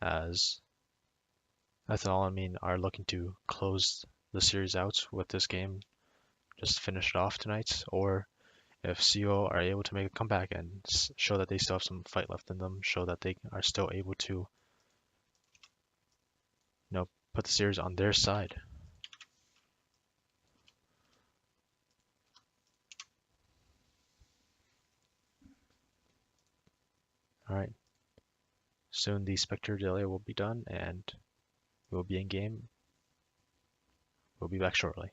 Speaker 1: as Ethylamine are looking to close the series out with this game, just finish it off tonight, or if CUL are able to make a comeback and show that they still have some fight left in them, show that they are still able to put the series on their side. Alright, soon the Spectre delay will be done and we will be in game. We'll be back shortly.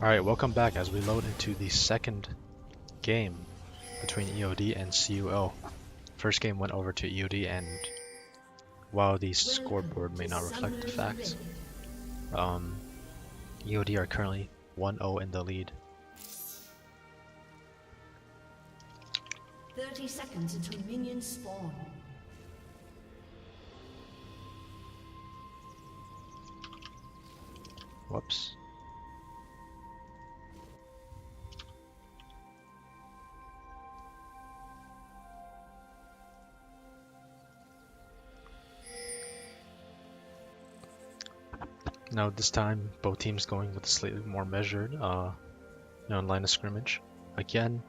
Speaker 1: Alright, welcome back as we load into the second game between EOD and CUL. First game went over to EOD, and while the scoreboard may not reflect the facts, EOD are currently 1-0 in the lead.
Speaker 3: 30 seconds until minions spawn.
Speaker 1: Whoops. Now this time, both teams going with a slightly more measured, line of scrimmage. Again,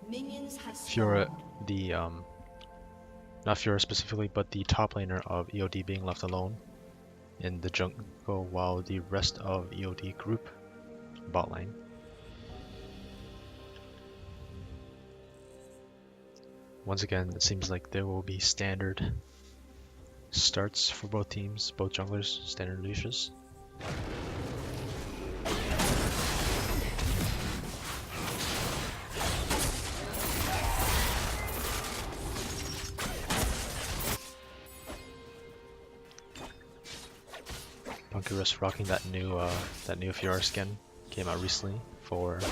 Speaker 3: Minions have
Speaker 1: Fiora,
Speaker 3: spawned.
Speaker 1: the not Fiora specifically, but the top laner of EOD being left alone in the jungle, while the rest of EOD group bot lane. Once again, it seems like there will be standard starts for both teams, both junglers, standard leashes. Punkerus rocking that new Fiora skin, came out recently for I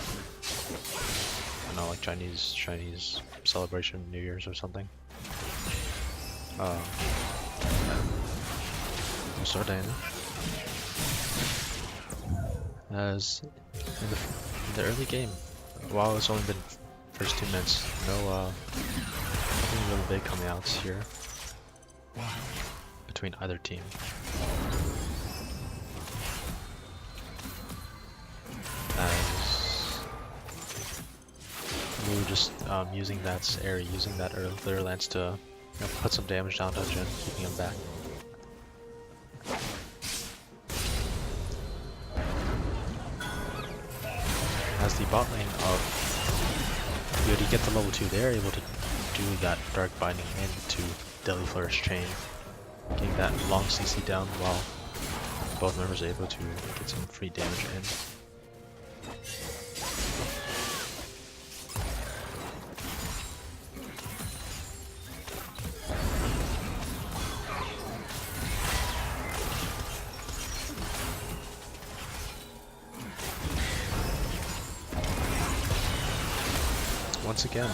Speaker 1: don't know, like Chinese celebration, New Year's or something. We'll start Diana. As in the early game, while it's only been first 2 minutes, nothing really big coming out here between either team. As we were just using that area, using that earlier lance to put some damage down to Jin, keeping him back. As the bot lane of EOD get to level 2, they're able to do that Dark Binding into Deadly Flourish chain, getting that long CC down while both members are able to get some free damage in. Once again,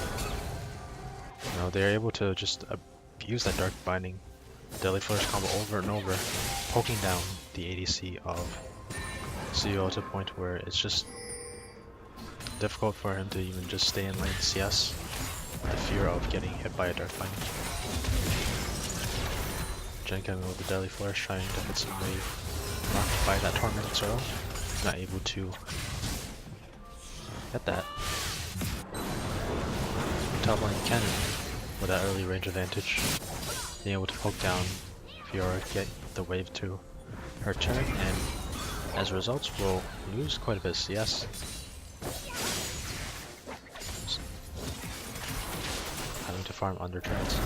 Speaker 1: they're able to just abuse that Dark Binding Deadly Flourish combo over and over, poking down the ADC of CUL to a point where it's just difficult for him to even just stay in lane CS with the fear of getting hit by a Dark Binding. Jin coming with the Deadly Flourish, trying to hit some wave, knocked by that Torment Zero, not able to get that. Top lane Cannon with that early range advantage, being able to poke down Fiora, get the wave to her turn, and as a result will lose quite a bit of CS. Having to farm under turrets.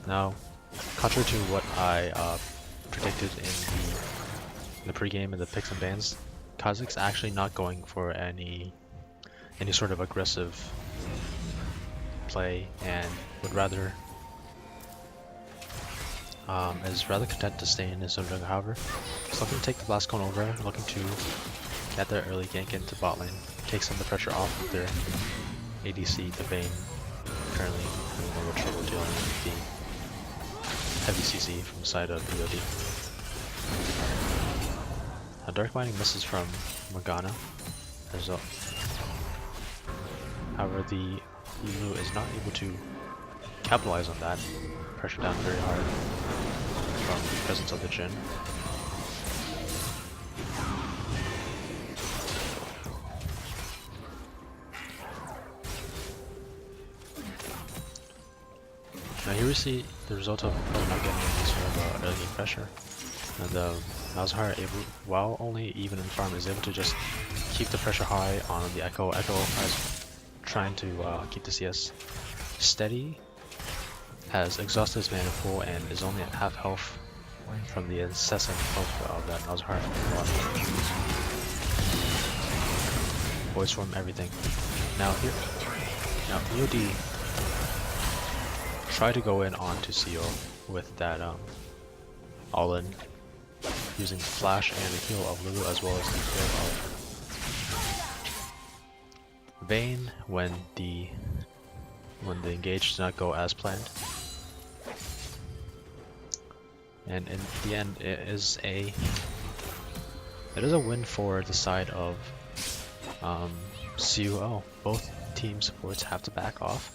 Speaker 1: Now, contrary to what I predicted in the pregame and the picks and bans, Kha'Zix's actually not going for any sort of aggressive play, and would rather is rather content to stay in his own jungle. However, he's looking to take the blast cone over, looking to get their early gank into bot lane, take some of the pressure off of their ADC, the Vayne, currently having a little trouble dealing with the heavy CC from the side of EOD. A Dark Binding misses from Morgana as well. However, the Elu is not able to capitalize on that, pressure down very hard from the presence of the Jin. Now here we see the result of probably not getting any sort of early pressure. And Malzahar, while only even in farm, is able to just keep the pressure high on the Echo. Echo is trying to keep the CS steady, has exhausted his mana pool and is only at half health from the incessant poke of that Malzahar. Voice form, everything. Now EOD try to go in onto CUL with that all-in, using flash and the heal of Lulu as well as the heal of Vayne when the engage does not go as planned. And in the end, it is a win for the side of CUL. Both team supports have to back off,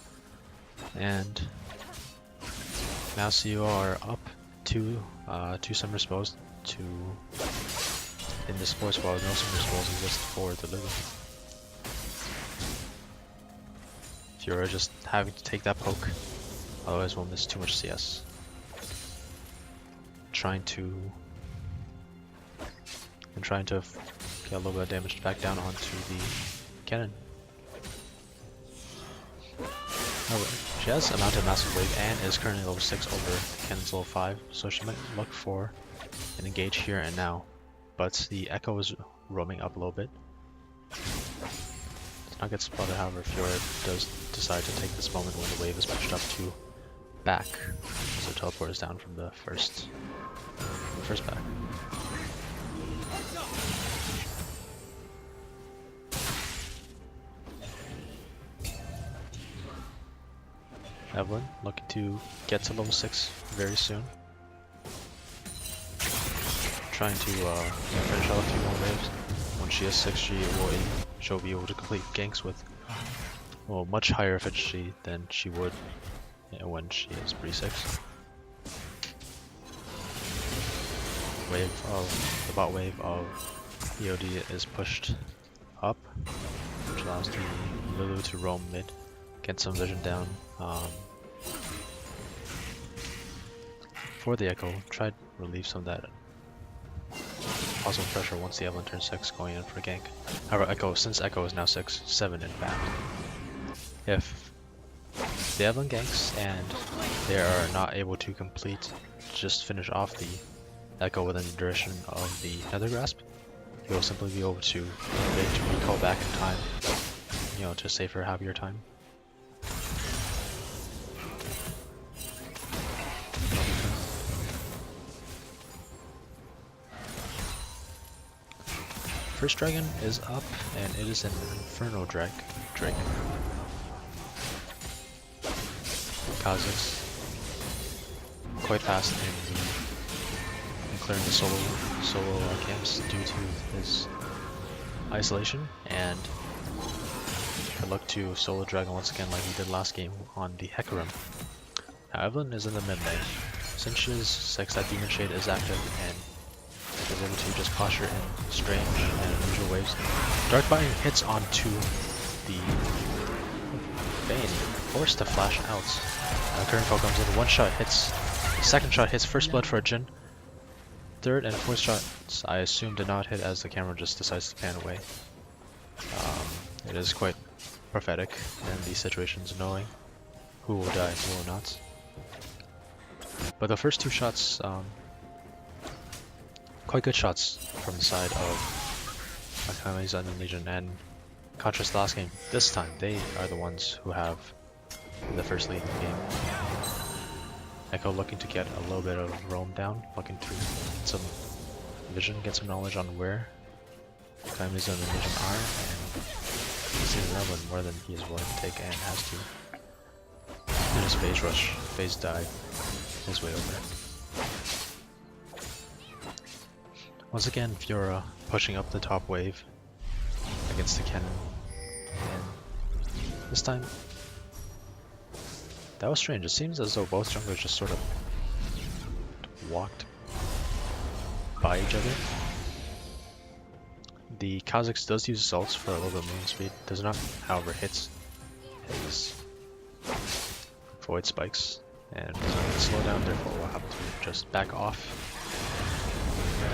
Speaker 1: and now CUL are up two summer spells to in this force while no summer spells exist for the Lily. Fiora just having to take that poke, otherwise we'll miss too much CS. Trying to get a little bit of damage back down onto the cannon. However, she has a mounted massive wave and is currently level 6 over cannon's level 5, so she might look for an engage here and now. But the Echo is roaming up a little bit. Does not get spotted, however, Fiora does decide to take this moment when the wave is pushed up to back. So teleport is down from the first back. Evelyn looking to get to level 6 very soon. Trying to finish out a few more waves. When she is 6, she'll be able to complete ganks with much higher efficiency than she would when she is pre-6. The bot wave of EOD is pushed up, which allows the Lulu to roam mid, get some vision down. For the Echo, try to relieve some of that possible pressure once the Evelyn turns 6 going in for a gank. However, since Echo is now 6, 7 in fact. If the Evelyn ganks and they are not able to finish off the Echo within the duration of the Nether Grasp, you'll simply be able to recall back in time, to save her happier time. First dragon is up, and it is an Inferno Drake. Kha'Zix quite fast in clearing the solo camps due to his isolation, and can look to solo dragon once again like he did last game on the Hecarim. Now Evelyn is in the mid lane. Since she is 6, that Demon Shade is active and is able to just posture in strange and unusual ways. Dark Biting hits onto the Bane, forced to flash out. Current Fall comes in, one shot hits, second shot hits first blood for a Jhin. Third and fourth shots I assume did not hit as the camera just decides to pan away. It is quite prophetic in these situations, knowing who will die and who will not. But the first 2 shots, quite good shots from the side of Akami's Undead Legion, and contrast to last game, this time they are the ones who have the first lead in the game. Echo looking to get a little bit of roam down, looking to get some vision, get some knowledge on where Akami's Undead Legion are, and he's seeing Evelyn more than he is willing to take and has to. And his phase rush, phase dive his way over. Once again, Fiora pushing up the top wave against the cannon, and this time, that was strange. It seems as though both junglers just sort of walked by each other. The Kha'Zix does use assaults for a little bit of movement speed, does not, however, hit his void spikes, and does not slow down, therefore we'll have to just back off.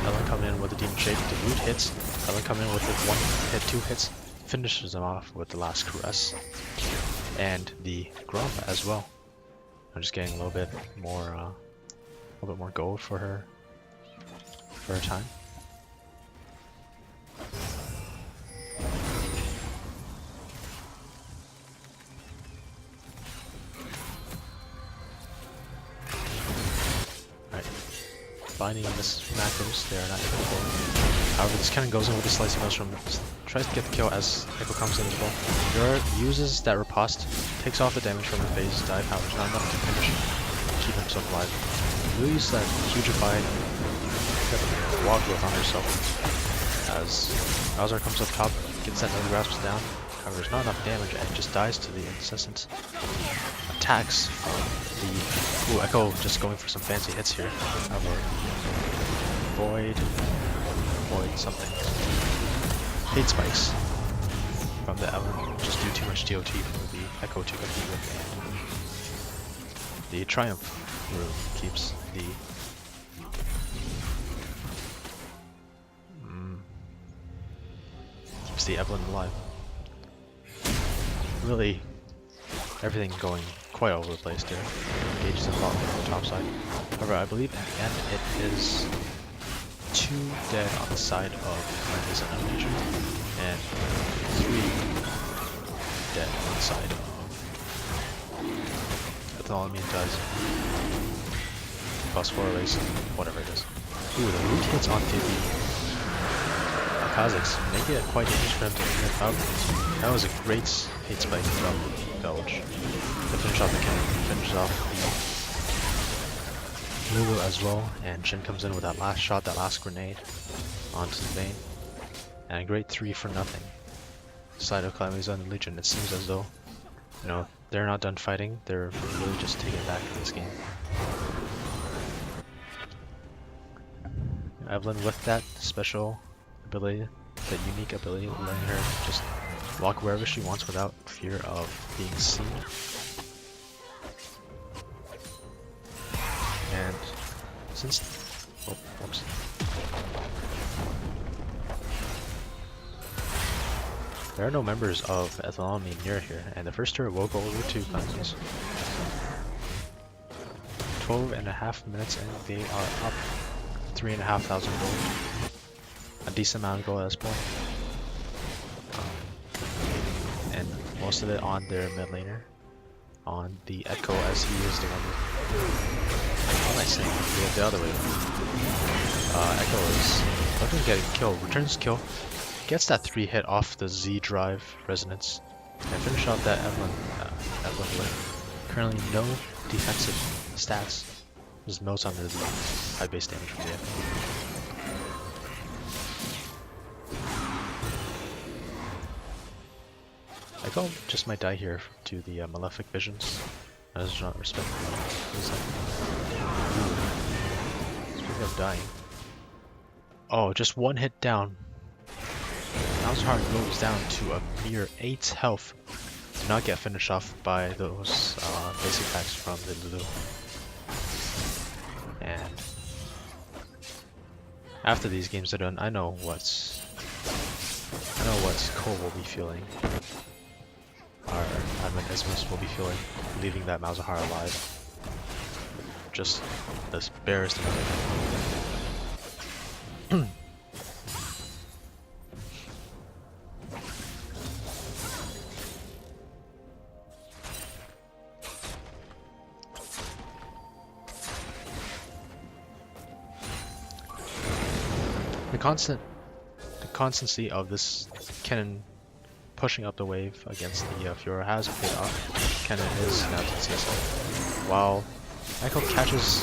Speaker 1: Ellen come in with the Demon Shade, the root hits. Ellen come in with the 1 hit, 2 hits, finishes them off with the last caress. And the Gromp as well. I'm just getting a little bit more gold for her time. Binding and miss macros, they are not able to. However, this cannon goes in with the slicing mushroom, tries to get the kill as Echo comes in as well. Fiora uses that riposte, takes off the damage from the phase dive, however, not enough to finish, keep himself alive. We'll use that hugified walk growth on herself as Bowser comes up top, gets that Nether Grasp down, However, there's not enough damage and it just dies to the incessant attacks from the... Ooh, Echo just going for some fancy hits here. However, Void something. Hate spikes from the Evelyn just do too much DOT for the Echo to compete with. And the Triumph rune keeps the Evelyn alive. Really, everything going quite over the place there. Engages involved on the top side. However, I believe at the end it is 2 dead on the side of Memphis and Legion, and 3 dead on the side of Bartholomew does +4 race, whatever it is. Ooh, the root hits onto the Kazakhs make it quite dangerous for him to get out. That was a great hate spike from Belge to finish off the cannon, finish off the Lulu as well, and Jin comes in with that last shot, that last grenade onto the vein, and a great 3 for nothing. Side of Calamity's on the Legion, it seems as though, you know, they're not done fighting, they're really just taking it back in this game. Evelyn with that special ability, that unique ability, letting her just walk wherever she wants without fear of being seen. And since whoops. There are no members of Bartholomew near here, and the first turret will go over to Clemens. 12.5 minutes and they are up 3,500 gold. A decent amount of gold at this point. And most of it on their mid laner. On the Echo as he is the one with... What am I saying? The other way. Echo is looking to get a kill. Returns kill. Gets that 3 hit off the Z drive resonance. And finish off that Evelyn with currently no defensive stats. Just notes under the high base damage from the Echo. Echo just might die here to the Malefic Visions. That is not respectful. Speaking of dying. Oh, just 1 hit down. Malzahar goes down to a mere 8 health. Do not get finished off by those basic attacks from the Lulu. And after these games are done, I know what CUL will be feeling. Our admin Ismus will be feeling, leaving that Malzahar alive. Just the barest amount of The constancy of this cannon pushing up the wave against the Fuhrer has paid off. Cannon is now TCSL. While Echo catches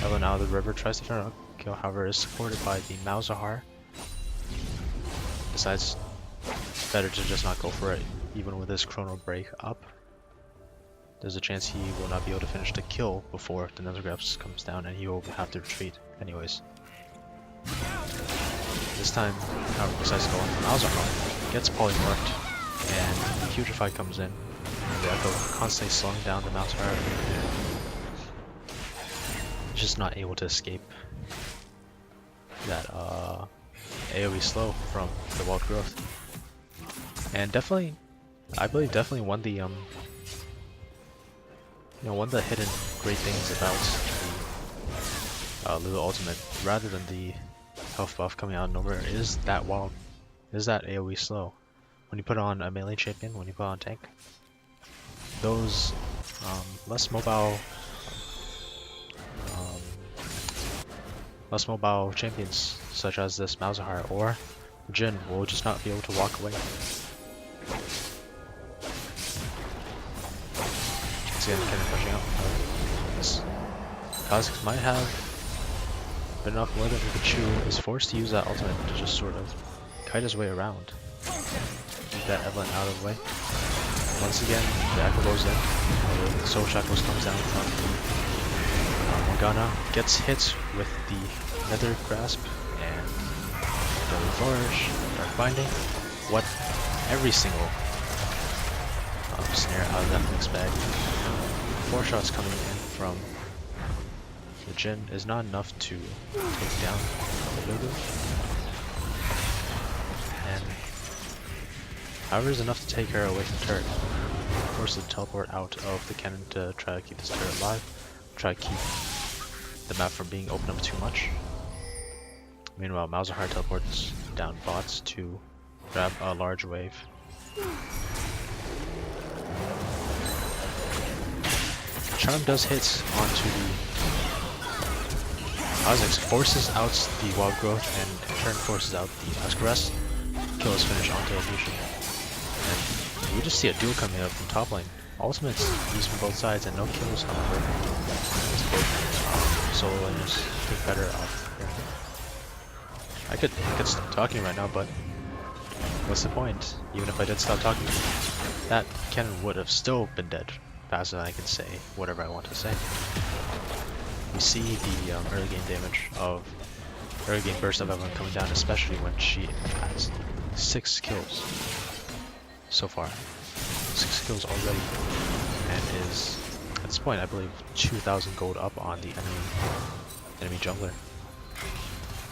Speaker 1: Evelyn out of the river, tries to finish a kill, however is supported by the Malzahar. Decides better to just not go for it, even with his chrono break up. There's a chance he will not be able to finish the kill before the Nethergraphs comes down, and he will have to retreat anyways. This time, however, decides to go on for Malzahar, gets polymorphed, and Putrefy comes in. The Echo constantly slowing down the Malzahar. Just not able to escape that AoE slow from the wild growth. And definitely, I believe definitely one of the hidden great things about the Lulu Ultimate, rather than the health buff coming out of nowhere, is that AoE slow. When you put on a melee champion, when you put on tank, those less mobile champions such as this Malzahar or Jin will just not be able to walk away. See him kind of pushing out. This Kha'Zix might have been enough more than he could chew, is forced to use that ultimate to just sort of kite his way around. that Evelyn out of the way. Once again, the Echo goes in. The Soul Shackles comes down from Morgana, gets hit with the Nether Grasp and Deadly Flourish, Dark Binding. What every single snare out of that mix bag. 4 shots coming in from the Jhin is not enough to take down Lulu. And however is enough to take her away from turret. Force the teleport out of the cannon to try to keep this turret alive. Try to keep the map from being opened up too much. Meanwhile, Malzahar teleports down bots to grab a large wave. Charm does hit onto the Kha'Zix, forces out the wild growth and in turn forces out the Ascaras. Kill is finished onto Illusion. And we just see a duel coming up from top lane. Ultimates used from both sides and no kills, however. As both solo laners take better off here. I could stop talking right now, but what's the point? Even if I did stop talking, that cannon would have still been dead faster than I can say whatever I want to say. We see the early game damage of early game burst of Evelyn coming down, especially when she has 6 kills so far. 6 kills already, and is at this point I believe 2,000 gold up on the enemy jungler.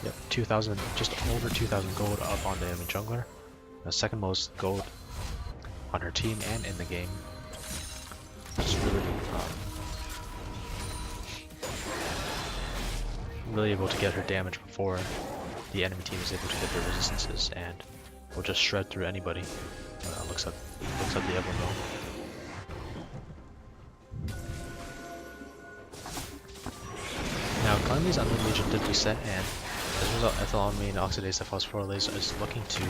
Speaker 1: Yep, 2,000, just over 2,000 gold up on the enemy jungler. The second most gold on her team and in the game. Just really able to get her damage before the enemy team is able to get their resistances, and will just shred through anybody. Looks up the Evelyn though. Now Calamity's Unleashed Legion did reset, and as a result, ethylamine oxidase phosphorylase is looking to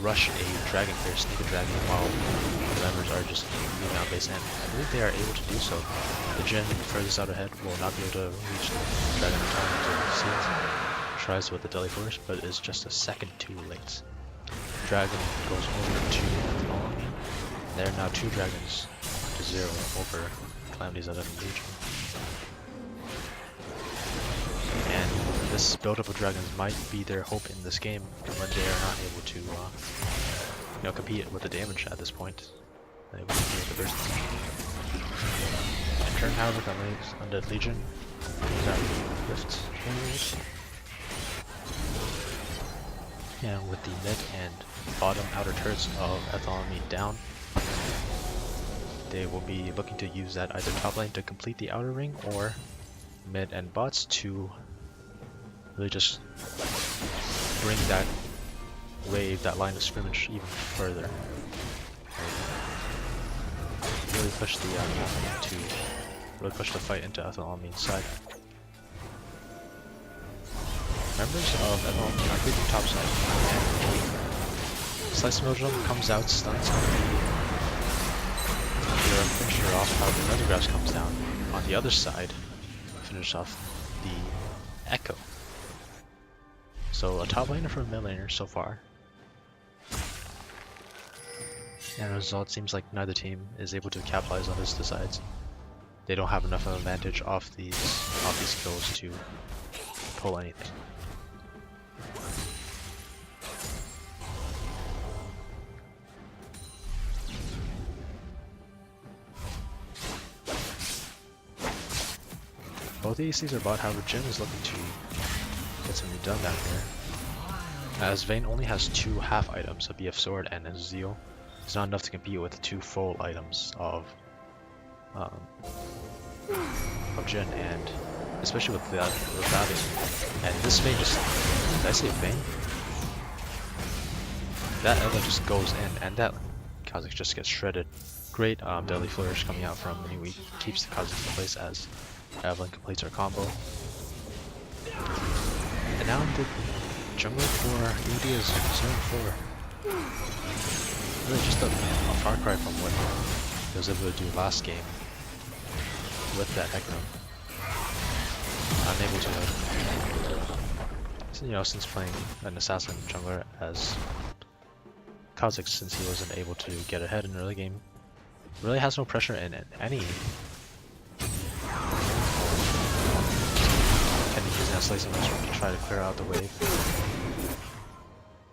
Speaker 1: rush a dragon here, sneak a dragon while the members are just moving out base, and I believe they are able to do so. The Jhin furthest out ahead will not be able to reach the dragon in time to see it. Tries with the Deadly Flourish, but is just a second too late. Dragon goes over to ethylamine. There are now 2 dragons to 0 over Calamity's Untitled Legion. And this build-up of dragons might be their hope in this game when they are not able to, compete with the damage at this point. They will compete with the burst damage. In turn, however, Calamity's Undead Legion got Rift Shield. And with the mid and bottom outer turrets of ethylamine down, they will be looking to use that either top lane to complete the outer ring or mid and bots to really just bring that wave, that line of scrimmage even further. Really push the fight into ethylamine's side. Members of ethylamine are creeping topside. Slice Mildrum comes out, stuns on the finisher off, however Nether Grasp comes down on the other side, finish off the Echo. So a top laner for a mid laner so far. And as a result, it seems like neither team is able to capitalize on this decides. They don't have enough of an advantage off these kills to pull anything. Both ADCs are bought, however Jhin is looking to get something done down here. As Vayne only has 2 half items, a BF Sword and a Zeal. It's not enough to compete with 2 full items of Jhin, and especially with that and this Vayne just, did I say Vayne? That Ela just goes in, and that Kha'Zix just gets shredded. Great Deadly Flourish coming out from Minnie, keeps the Kha'Zix in place as Evelyn completes her combo. And now the jungler for EOD is zone 4. Really just a far cry from what he was able to do last game with that Echo. Unable to, since playing an assassin jungler as Kha'Zix, since he wasn't able to get ahead in the early game, really has no pressure in any. Can use that slicing to try to clear out the wave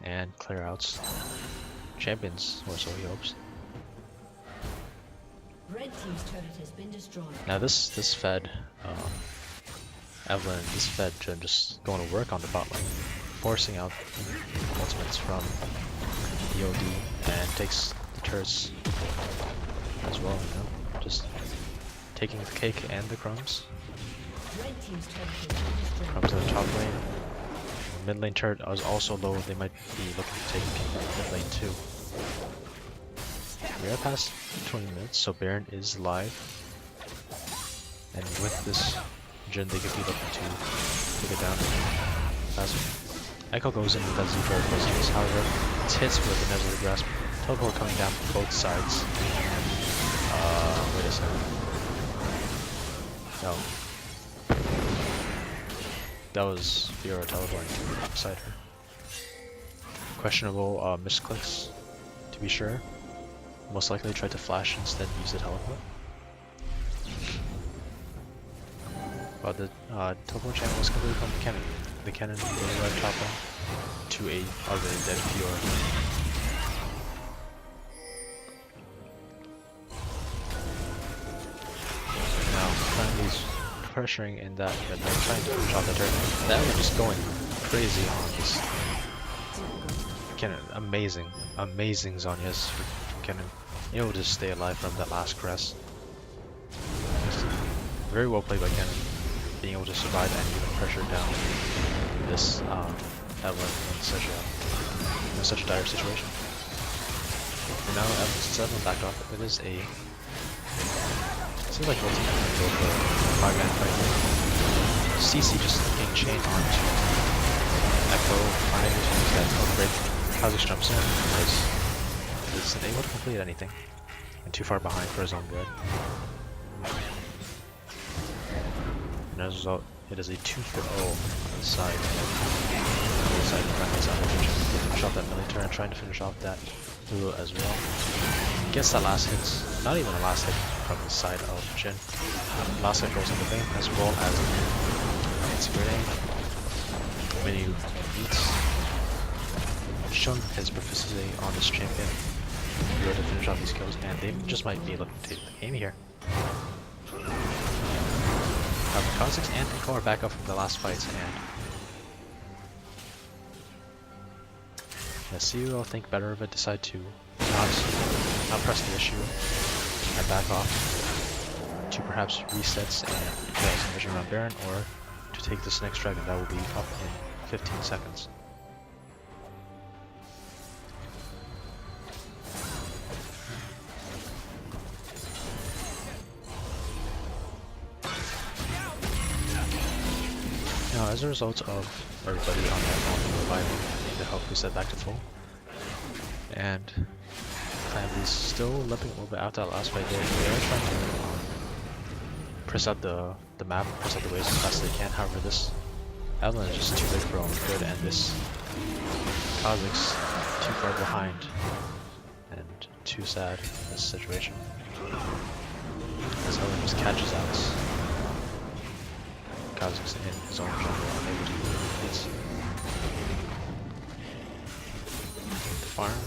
Speaker 1: and clear out champions, or so he hopes.
Speaker 3: Red team's turret has been destroyed.
Speaker 1: Now this fed Evelyn, this fed Jhin just going to work on the bot lane, forcing out ultimates from EOD and takes the turrets as well, you know, just taking the cake and the crumbs.
Speaker 3: Red team's turret has been destroyed.
Speaker 1: Comes to the top lane. The mid lane turret is also low, they might be looking to take mid lane too. We are past 20 minutes, so Baron is live. And with this Jhin, they could be looking to take it down faster. Echo goes in with that Z4 presence, however, it's hits with the Nebula Grasp. Teleport coming down both sides. Wait a second. No. That was Fiora teleporting beside her. Questionable misclicks, to be sure. Most likely tried to flash instead use the teleport. But the teleport channel was completely from the cannon. The cannon really right top lane to a already dead Fiora. Now, Clancy's pressuring in that mid lane, trying to push off the turret. That was just going crazy on this cannon. Amazing Zhonya's from cannon. Able to stay alive from that last crest. Very well played by Cannon, being able to survive and even pressure down this Evelyn in such a dire situation. And now Evelyn back off. It is a seems like ultimate can go for a 5-man fight here. CC just getting chained onto Echo, trying to use that code break. Kha'Zix jumps in, isn't able to complete anything, and too far behind for his own good. And as a result, it is a 2-0 on the side. On the side of Clancy's finish off that military and trying to finish off that Lulu as well. Gets that last hit, not even a last hit from the side of Jhin. Last hit goes in the vein as well as it's grenade. When you beats, shown his proficiency on this champion. To finish off these kills, and they just might be looking to take the game here. Kha'Zix and Echo are back up from the last fights, and the CUL think better of it, decide to not press the issue and back off to perhaps resets and get some vision around Baron, or to take this next dragon that will be up in 15 seconds. Now, as a result of everybody on that mountain reviving, the health reset back to full, and Clancy's still limping a little bit after that last fight. They are trying to press out the map, press out the waves as fast as they can. However, this Evelyn is just too big for her own good, and this Kha'Zix too far behind, and too sad in this situation. As Evelyn just catches out Kha'Zix in his own jungle, unable to move hits the farm.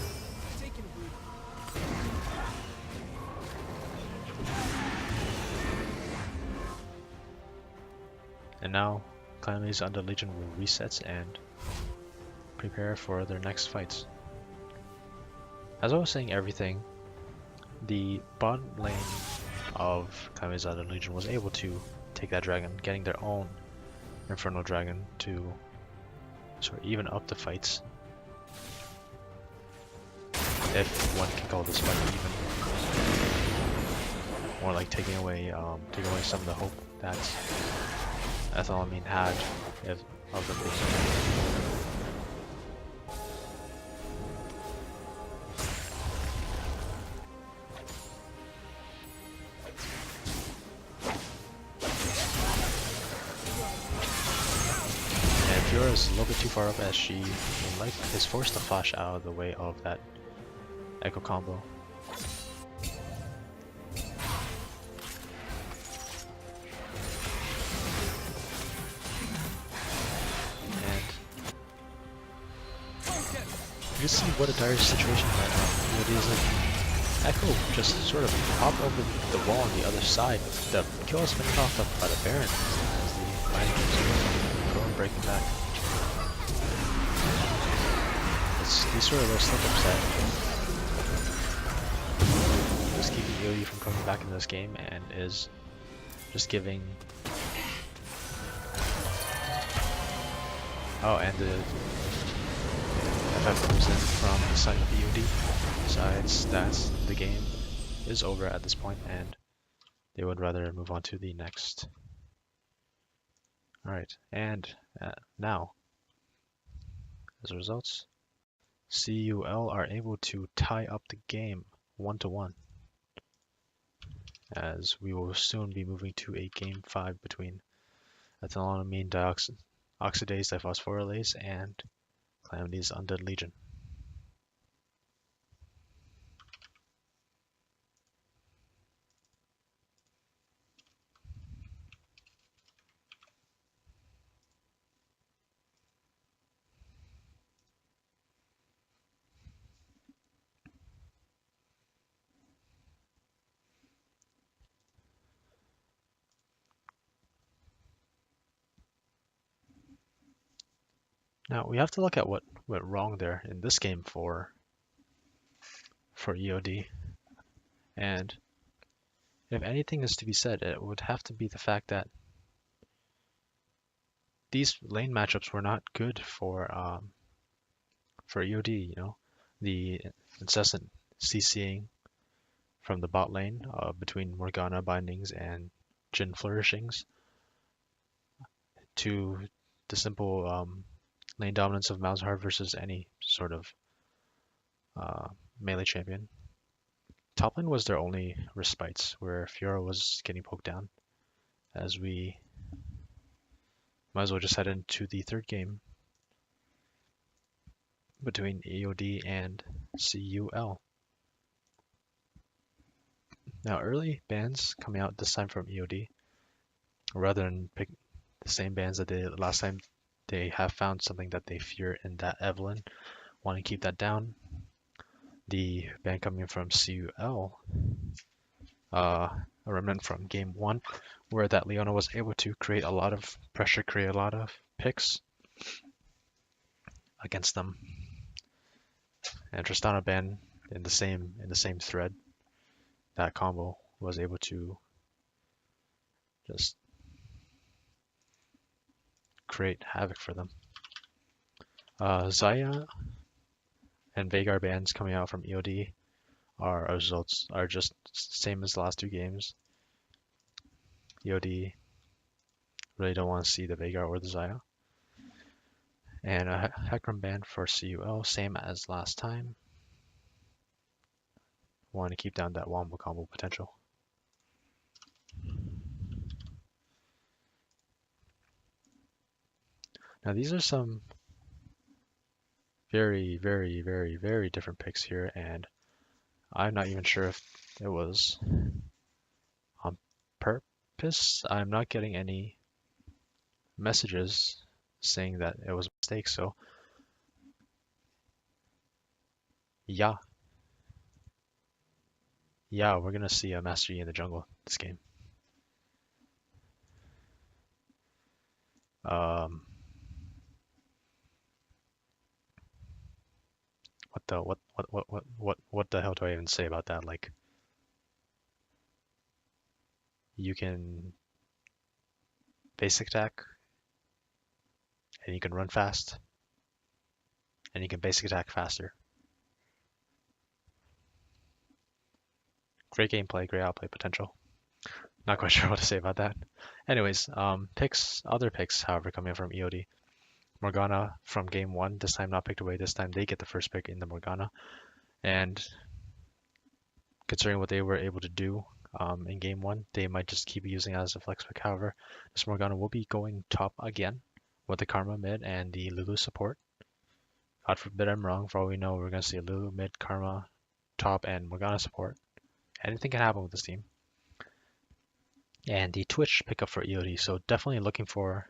Speaker 1: And now, Clancy's Under Legion will resets and prepare for their next fights. As I was saying everything, the bot lane of Clancy's Under Legion was able to take that dragon, getting their own Infernal Dragon to sort of even up the fights. If one can call this fight even. More like taking away some of the hope that Ethylamine had of them being. Fiora's a little bit too far up as she is forced to flash out of the way of that Echo combo. And you see what a dire situation right now. It is like Echo just sort of hop over the wall on the other side. The kill is finished off by the Baron as the mining keeps going, breaking back. It's these sort of little slip-ups that just keeping EOD from coming back in this game and is just giving. Oh, and the FF comes in from the side of EOD. Besides stats, the game is over at this point, and they would rather move on to the next. Alright, and now, as a result, CUL are able to tie up the game 1-1, as we will soon be moving to a game 5 between ethylenamine dioxidase diphosphorylase and Calamity's Undead Legion. Now we have to look at what went wrong there in this game for EOD, and if anything is to be said, it would have to be the fact that these lane matchups were not good for EOD. You know, the incessant CCing from the bot lane between Morgana bindings and Jhin flourishings to the simple lane dominance of Malzahar versus any sort of melee champion. Top lane was their only respites, where Fiora was getting poked down, as we might as well just head into the third game between EOD and CUL. Now, early bans coming out this time from EOD, rather than pick the same bans that they last time, they have found something that they fear in that Evelynn, want to keep that down. The ban coming from CUL, a remnant from game 1, where that Leona was able to create a lot of pressure, create a lot of picks against them. And Tristana ban in the same thread, that combo was able to just create havoc for them. Xayah and Veigar bans coming out from EOD are results are just same as the last 2 games. EOD really don't want to see the Veigar or the Xayah. And a Hecarim ban for CUL, same as last time. Want to keep down that wombo combo potential. Now these are some very, very, very, very different picks here, and I'm not even sure if it was on purpose. I'm not getting any messages saying that it was a mistake, so yeah, we're gonna see a Master Yi in the jungle this game. What the hell do I even say about that? Like, you can basic attack, and you can run fast, and you can basic attack faster. Great gameplay, great outplay potential. Not quite sure what to say about that. Anyways, other picks, however, coming from EOD. Morgana from game 1, this time not picked away, this time they get the first pick in the Morgana. And considering what they were able to do in game 1, they might just keep using it as a flex pick. However, this Morgana will be going top again with the Karma mid and the Lulu support. God forbid I'm wrong, for all we know, we're going to see a Lulu mid Karma top and Morgana support. Anything can happen with this team. And the Twitch pickup for EOD, so definitely looking for,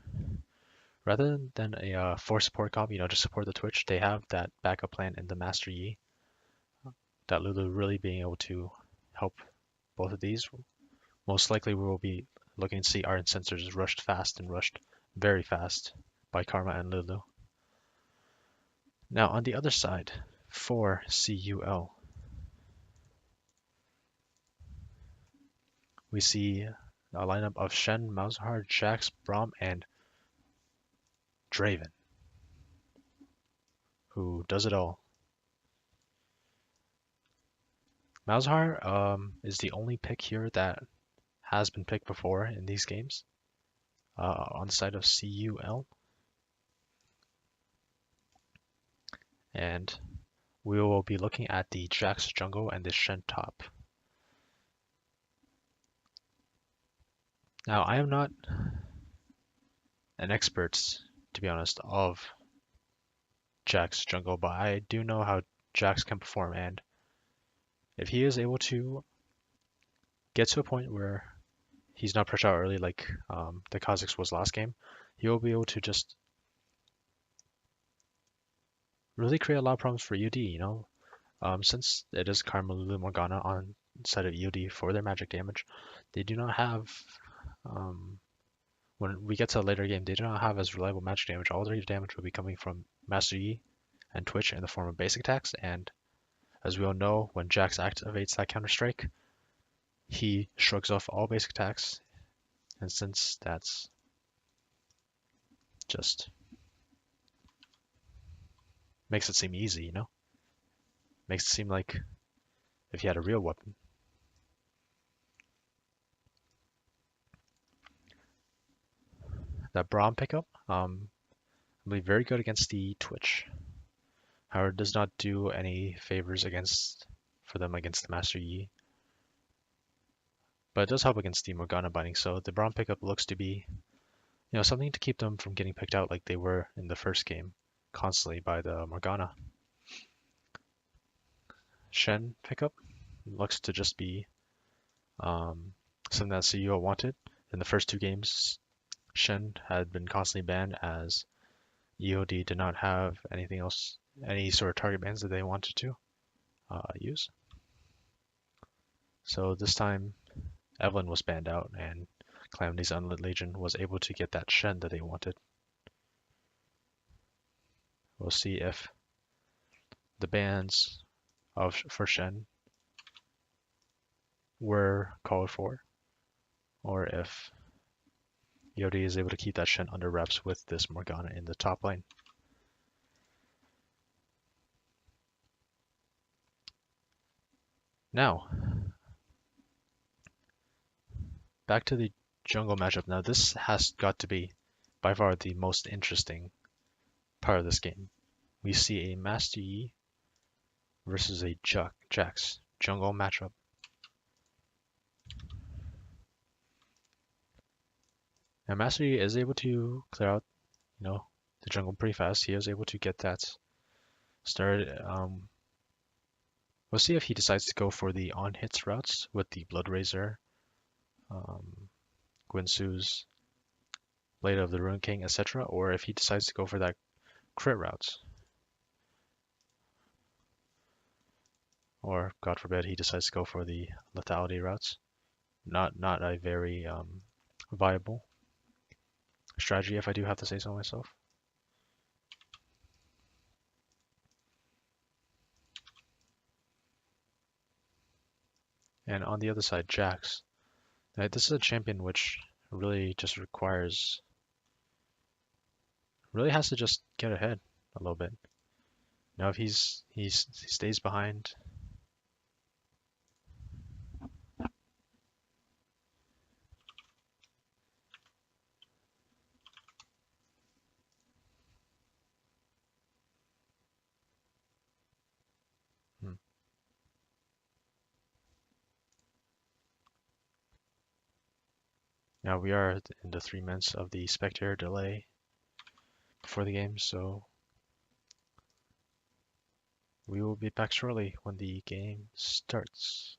Speaker 1: rather than a 4 support comp, just support the Twitch, they have that backup plan in the Master Yi, that Lulu really being able to help both of these. Most likely we will be looking to see our incensors rushed fast and rushed very fast by Karma and Lulu. Now on the other side, for CUL, we see a lineup of Shen, Malzahar, Jax, Braum, and Draven, who does it all. Malzahar is the only pick here that has been picked before in these games on the side of CUL. And we will be looking at the Jax jungle and the Shen top. Now, I am not an expert, to be honest, of Jax jungle, but I do know how Jax can perform, and if he is able to get to a point where he's not pushed out early like the Kha'Zix was last game, he will be able to just really create a lot of problems for EOD, since it is Karma, Lulu, Morgana on side of EOD for their magic damage, they do not have, when we get to a later game, they do not have as reliable magic damage. All their damage will be coming from Master Yi and Twitch in the form of basic attacks, and as we all know, when Jax activates that Counter-Strike, he shrugs off all basic attacks, and since that's just makes it seem easy, makes it seem like if he had a real weapon. That Braum pickup, I believe very good against the Twitch. However, it does not do any favors for them against the Master Yi. But it does help against the Morgana binding, so the Braum pickup looks to be, something to keep them from getting picked out like they were in the first game, constantly by the Morgana. Shen pickup looks to just be something that CUL wanted. In the first 2 games, Shen had been constantly banned as EOD did not have anything else, any sort of target bans that they wanted to use. So this time, Evelyn was banned out, and Calamity's Unlit Legion was able to get that Shen that they wanted. We'll see if the bans for Shen were called for, or if EOD is able to keep that Shen under wraps with this Morgana in the top lane. Now, back to the jungle matchup. Now, this has got to be by far the most interesting part of this game. We see a Master Yi versus a Jax jungle matchup. Now, Master Yi is able to clear out, the jungle pretty fast. He is able to get that started. We'll see if he decides to go for the on-hits routes with the Blood Razor, Guinsoo's Blade of the Rune King, etc., or if he decides to go for that crit routes. Or, God forbid, he decides to go for the lethality routes. Not a very viable strategy, if I do have to say so myself. And on the other side, Jax. Now, this is a champion which really just really has to just get ahead a little bit. Now, if he stays behind, Now we are in the 3 minutes of the spectator delay before the game, so We will be back shortly when the game starts.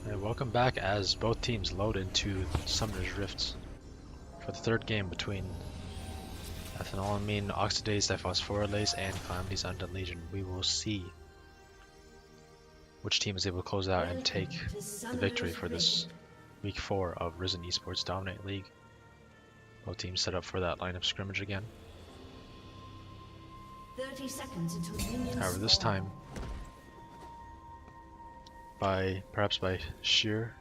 Speaker 1: And welcome back as both teams load into Summoner's Rifts for the third game between ethanolamine oxidase diphosphorylase and Calamity's Undead Legion. We will see which team is able to close out and take the victory for this week 4 of Risen Esports Dominate League. Both teams set up for that line of scrimmage again.
Speaker 3: 30 seconds until minions
Speaker 1: However, this
Speaker 3: spawn.
Speaker 1: time, perhaps by sheer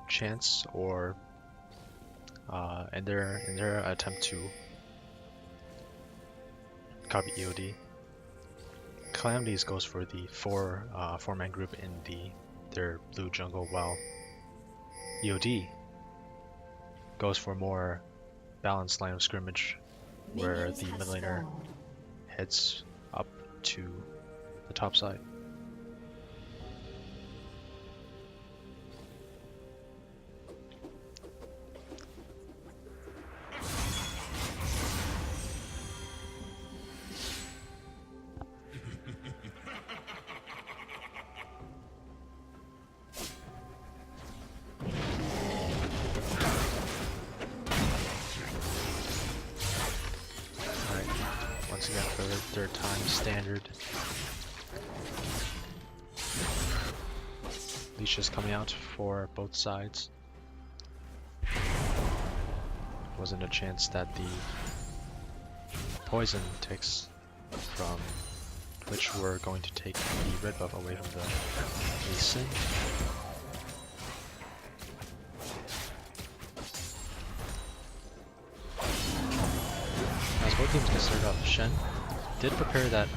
Speaker 1: chance or in their attempt to copy EOD, Calamities goes for the four-man group in their blue jungle, while EOD goes for more balanced line of scrimmage, where
Speaker 3: Minions
Speaker 1: the
Speaker 3: have
Speaker 1: mid laner
Speaker 3: spawned.
Speaker 1: heads up to the top side. third time standard. Leashes coming out for both sides. Wasn't a chance that the poison ticks from which were going to take the red buff away from the Lee Sin. As both teams get started off, Shen did prepare that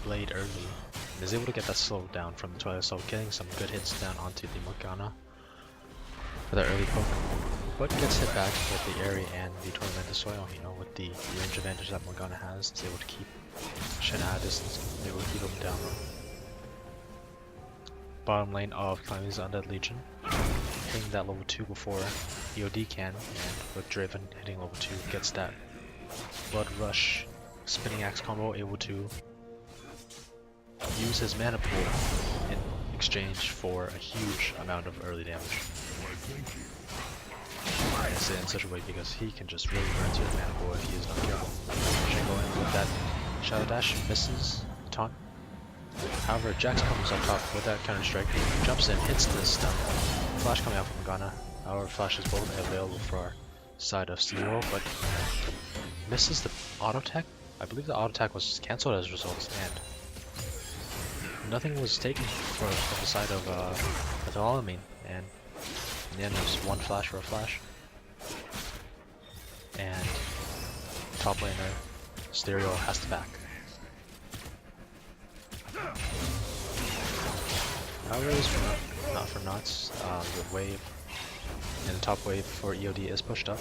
Speaker 1: blade early and is able to get that slow down from the Twilight Soul, getting some good hits down onto the Morgana for that early poke. But gets hit back with the Aerie and the Tormented Soil, you know, with the range advantage that Morgana has, is able to keep Shen at a distance, able to keep him down low. Bottom lane of Calamity's Undead Legion, hitting that level 2 before EOD can, and with Draven hitting level 2, gets that Blood Rush Spinning Axe combo, able to use his mana pool in exchange for a huge amount of early damage. I say it in such a way because he can just really burn through the mana pool if he is not careful. Shen go in with that Shadow Dash, misses the taunt. However, Jax comes up top with that counter strike, jumps in, hits the stun. Flash coming out from Morgana. Our Flash is both available for our side of Zero, but misses the auto attack. I believe the auto attack was cancelled as a result, and nothing was taken from the side of the Alamine, and in the end it was one flash for a flash. And top laner Stereo has to back. However, it is not for naughts. The wave and the top wave for EOD is pushed up,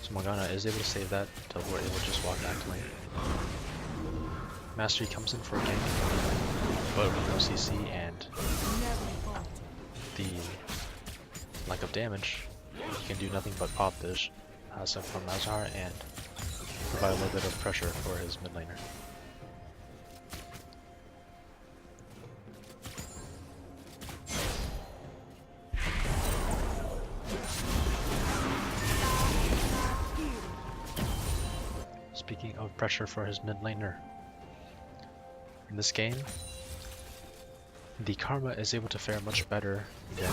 Speaker 1: so Morgana is able to save that until we're able to just walk back to lane. Mastery comes in for a gank, but with no CC and the lack of damage, he can do nothing but pop this passive from Mazhar and provide a little bit of pressure for his mid laner. Speaking of pressure for his mid laner, in this game, the Karma is able to fare much better than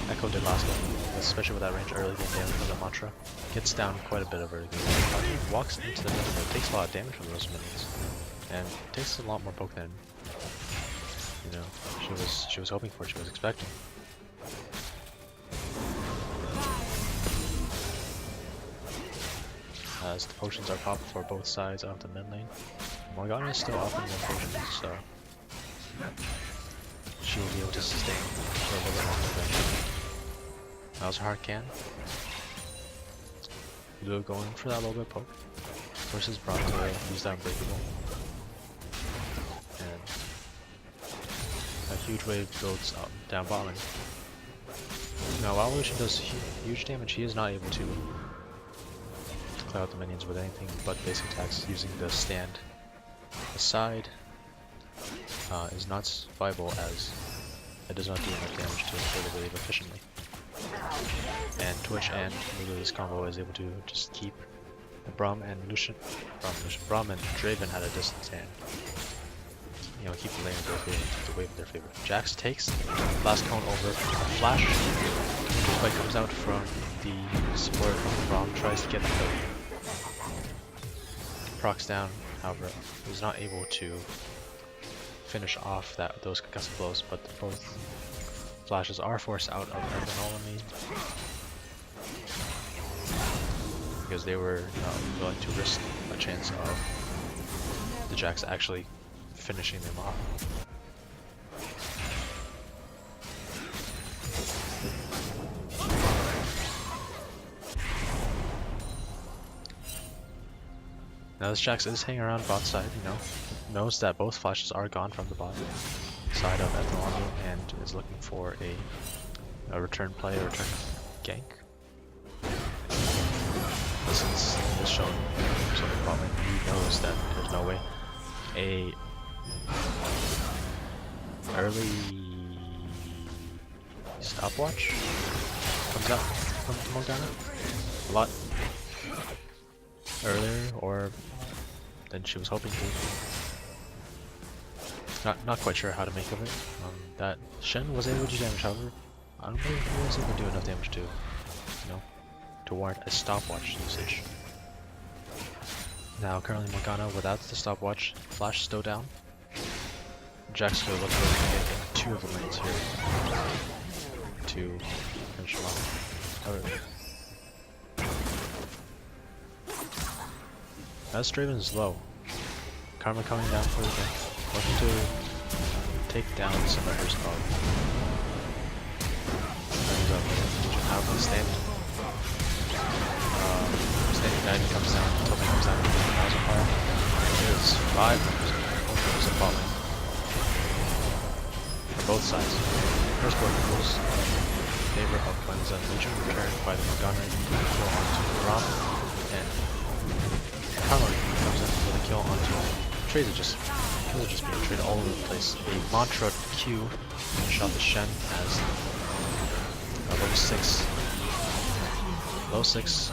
Speaker 1: Echo did last game, especially with that range early game damage from the Mantra. Gets down quite a bit of early game damage. Walks into the minion, but takes a lot of damage from those minions, and takes a lot more poke than you know she was hoping for, she was expecting. As the potions are popped for both sides of the mid lane, Morgana is still offering them potions, so she will be able to sustain for a little bit longer than Malzahar can. Ludo going for that little bit of poke. Forces Braum to use that Unbreakable. And a huge wave builds up down bottom. Now while Lucian does huge damage, he is not able to clear out the minions with anything but basic attacks using the stand. The side is not viable as it does not do enough damage to clear the wave efficiently. And Twitch and Lulu's combo is able to just keep Braum and Draven at a distance and keep the lane in their favor, keep the wave in their favor. Jax takes last cone over, a flash. Fight comes out from the support of Braum, tries to get the kill. Procs down, however, is not able to finish off those concussive blows, but both flashes are forced out of Evan because they were willing to risk a chance of the Jax actually finishing them off. Now this Jax is hanging around bot side, knows that both flashes are gone from the bot side of Ethelon and is looking for a return play, a return gank. Since this shown something about me, he knows that there's no way a early stopwatch comes out from Morgana a lot earlier or than she was hoping to. Not quite sure how to make of it. That Shen was able to do damage, however, I don't believe he was able to do enough damage to, to warrant a stopwatch usage. Now currently Morgana without the stopwatch, Flash still down. Jack's gonna look for to get in 2 of the lanes here to finish him off. However, as Draven is low, Karma coming down for the game, looking to take down some members of how can stand. Standing Guiding comes down, Tobin comes down with 1,000 fire. There's 5 members of the bot lane. Both sides. First blood goes in favor of Cleanse and Legion, returned by the Morgana kill onto Ram, and Karma comes in with a kill onto trades are just being traded all over the place. A mantra Q shot the Shen as level 6. Low 6.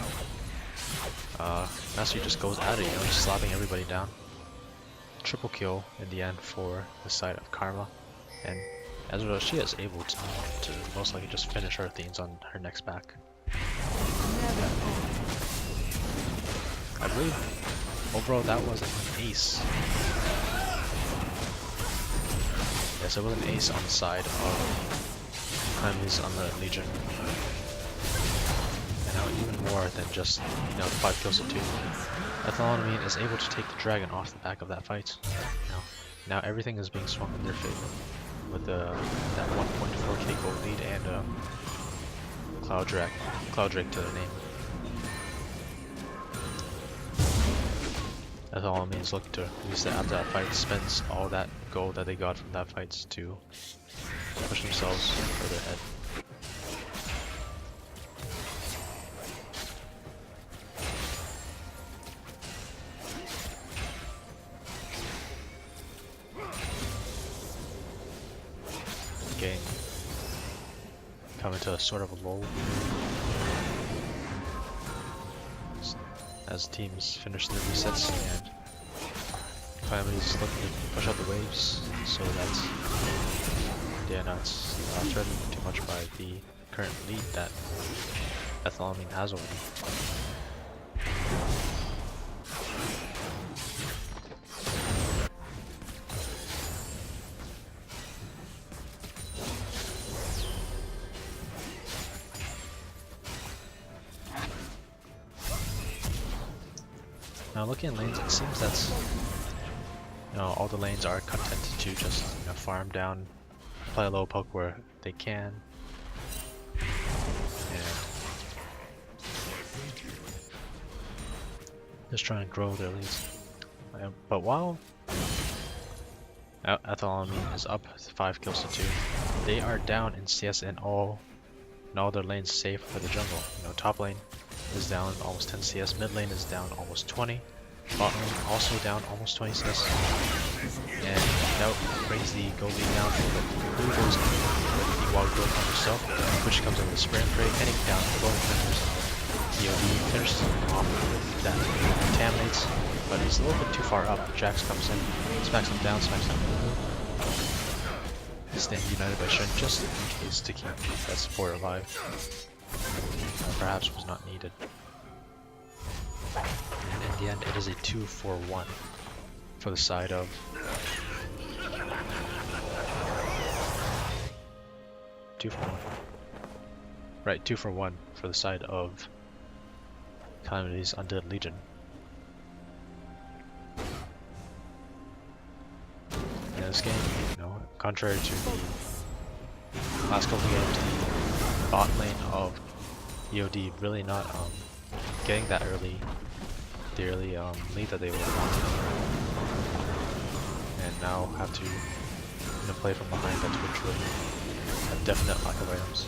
Speaker 1: Master just goes at it, just slapping everybody down. Triple kill in the end for the side of Karma, and as well, she is able to most likely just finish her Themes on her next back. I believe overall that was an ace. Yes, it was an ace on the side of enemies on the Legion. And now even more than just, the 5 kills to 2. Ethylonamine is able to take the dragon off the back of that fight. Now everything is being swung in their favor with that 1.4k gold lead and Cloud Drake to the name. Ethylonamine is looking to reset after that fight, spends all that gold that they got from that fight to push themselves further ahead. Game coming to a sort of a lull as teams finish their resets and Calamity's looking to push out the waves so that they're not threatened too much by the current lead that Ethylonamine has over them. Now looking at lanes, it seems that all the lanes are content to just farm down, play a low poke where they can, and just trying to grow their leads. But while Ethylonamine is up 5 kills to 2, they are down in CS in all their lanes save for the jungle. Top lane is down almost 10 CS, mid lane is down almost 20, bot lane also down almost 20 CS, and that brings the gold lead down. Blue goes in with the wild growth on herself, which comes in with a spray and pray, heading down to both members. EOD finishes off with that contaminates, but he's a little bit too far up. Jax comes in, smacks him down, Blue. Stand united by Shen just in case to keep that support alive. Perhaps was not needed. And in the end, it is a 2-for-1 for the side of 2-for-1. Right, 2-for-1 for the side of Calamity's Undead Legion. In this game, contrary to the last couple of games, the bot lane of EOD really not getting that early lead that they would want, and now have to play from behind. That's which really a definite lack of items.